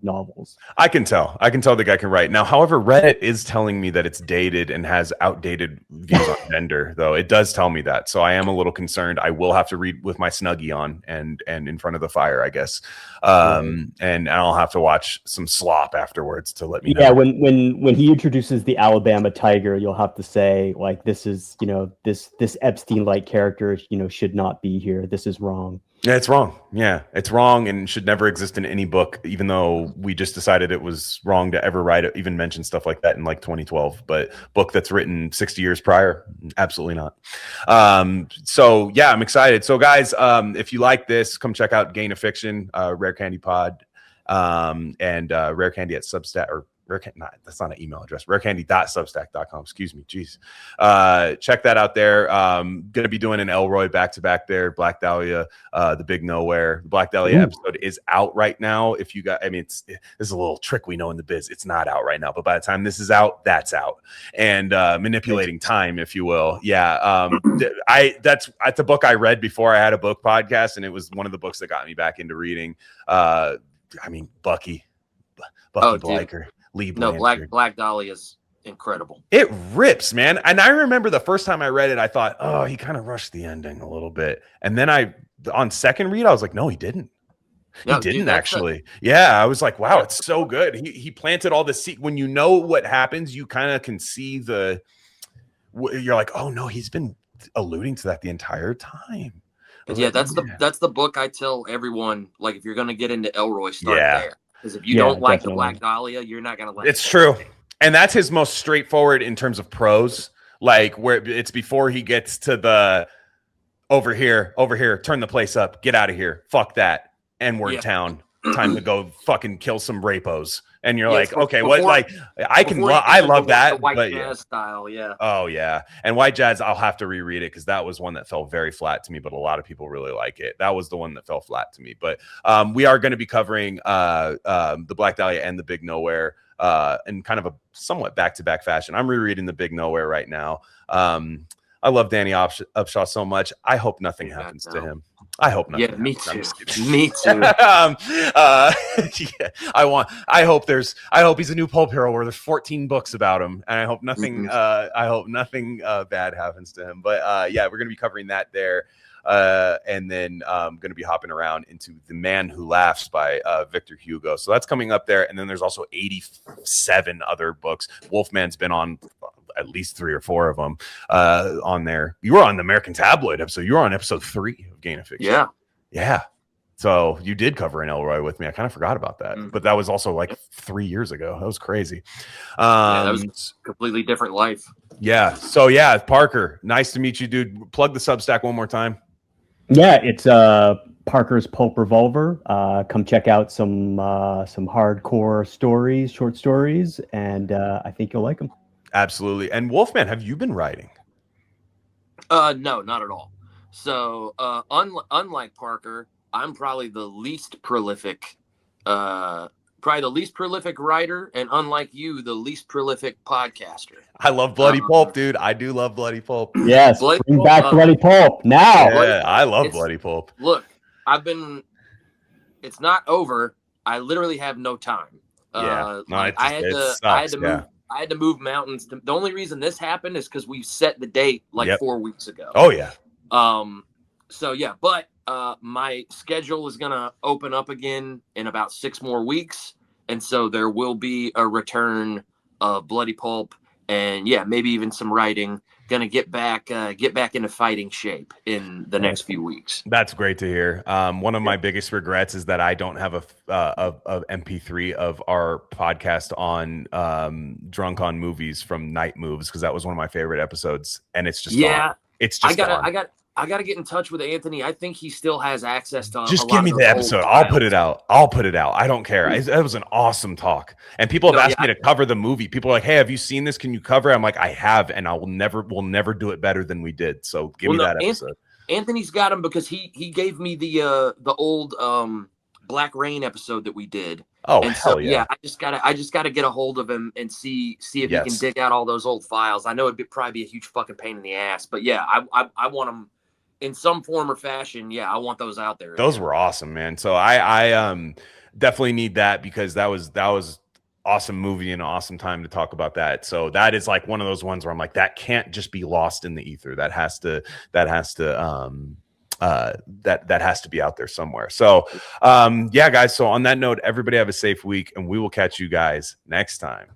novels. I can tell the guy can write. Now, however, Reddit is telling me that it's dated and has outdated views on gender, though. It does tell me that, so I am a little concerned. I will have to read with my Snuggie on and in front of the fire, I guess. And I'll have to watch some slop afterwards to let me know. Yeah, when he introduces the Alabama Tiger, you'll have to say like, this is, you know, this Epstein-like character, you know, should not be here. This is wrong. Yeah, it's wrong. Yeah, it's wrong and should never exist in any book, even though we just decided it was wrong to ever write it, even mention stuff like that in like 2012. But book that's written 60 years prior, absolutely not. So yeah, I'm excited. So guys, if you like this, come check out Gain of Fiction, Rare Candy Pod, and Rare Candy at Substack, or that's not an email address. rarecandy.substack.com. Excuse me. Jeez. Check that out there. Gonna be doing an Elroy back-to-back there. Black Dahlia, The Big Nowhere. The Black Dahlia episode is out right now. If you got, I mean, this is a little trick we know in the biz. It's not out right now, but by the time this is out, that's out. And manipulating time, if you will. Yeah. That's a book I read before I had a book podcast, and it was one of the books that got me back into reading. I mean, Bucky Bliker. Lee Blanchard. Black Dahlia is incredible. It rips, man. And I remember the first time I read it, I thought, oh, he kind of rushed the ending a little bit. And then on second read, I was like, no, he didn't. He didn't actually. Yeah, I was like, wow, it's so good. He planted all the seed. When you know what happens, you kind of can see you're like, oh no, he's been alluding to that the entire time. Yeah, that's the book I tell everyone. Like, if you're going to get into Elroy, start there. Because if you don't like the Black Dahlia, you're not going to like it. It's true. And that's his most straightforward in terms of prose, like where it's before he gets to the over here, turn the place up, get out of here, fuck that, N-word town, time to go fucking kill some rapos. And you're like, okay, what? Like, I love that, white but jazz style, yeah. Oh yeah, and White Jazz, I'll have to reread it because that was one that fell very flat to me, but a lot of people really like it. That was the one that fell flat to me. But we are going to be covering the Black Dahlia and the Big Nowhere in kind of a somewhat back-to-back fashion. I'm rereading the Big Nowhere right now. I love Danny Upshaw so much. I hope nothing happens to him. I hope not. Yeah, me too. Me too. Yeah, I hope he's a new pulp hero where there's 14 books about him, and I hope nothing. Bad happens to him. But yeah, we're gonna be covering that there, and then gonna be hopping around into The Man Who Laughs by Victor Hugo. So that's coming up there, and then there's also 87 other books. Wolfman's been on at least 3 or 4 of them on there. You were on the American Tabloid episode. You were on episode 3 of Gain of Fiction. Yeah. So you did cover an Elroy with me. I kind of forgot about that, but that was also like 3 years ago. That was crazy. That was a completely different life. Yeah. So yeah, Parker, nice to meet you, dude. Plug the Substack one more time. Yeah, it's Parker's Pulp Revolver. Come check out some hardcore stories, short stories, and I think you'll like them. Absolutely. And Wolfman, have you been writing? No, not at all. So unlike Parker, I'm probably the least prolific probably the least prolific writer, and unlike you, the least prolific podcaster. I love Bloody Pulp, dude. I do love Bloody Pulp. Yes, Bloody bring Pulp, back Bloody Pulp now. Yeah, I love Bloody Pulp. Look, it's not over. I literally have no time. Yeah, no, I had to move mountains. The only reason this happened is because we set the date 4 weeks ago. Oh yeah. So yeah, but my schedule is gonna open up again in about 6 more weeks, and so there will be a return of Bloody Pulp, and yeah, maybe even some writing. Gonna get back into fighting shape in the next few weeks. That's great to hear. One of my biggest regrets is that I don't have a MP3 of our podcast on Drunk on Movies from Night Moves, because that was one of my favorite episodes, and it's just gone. It's just I gotta get in touch with Anthony. I think he still has access to. Just give me the episode. I'll put it out. I don't care. It was an awesome talk, and people have asked me to cover the movie. People are like, "Hey, have you seen this? Can you cover it?" I'm like, "I have, and we'll never do it better than we did." So give me that episode. Anthony's got him because he gave me the old Black Rain episode that we did. Oh, and hell so, yeah! I just gotta get a hold of him and see if he can dig out all those old files. I know it'd probably be a huge fucking pain in the ass, but yeah, I want them in some form or fashion. Yeah, I want those out there. Those were awesome, man. So I definitely need that, because that was awesome movie and an awesome time to talk about that. So that is like one of those ones where I'm like, that can't just be lost in the ether. That has to be out there somewhere. So yeah, guys. So on that note, everybody have a safe week, and we will catch you guys next time.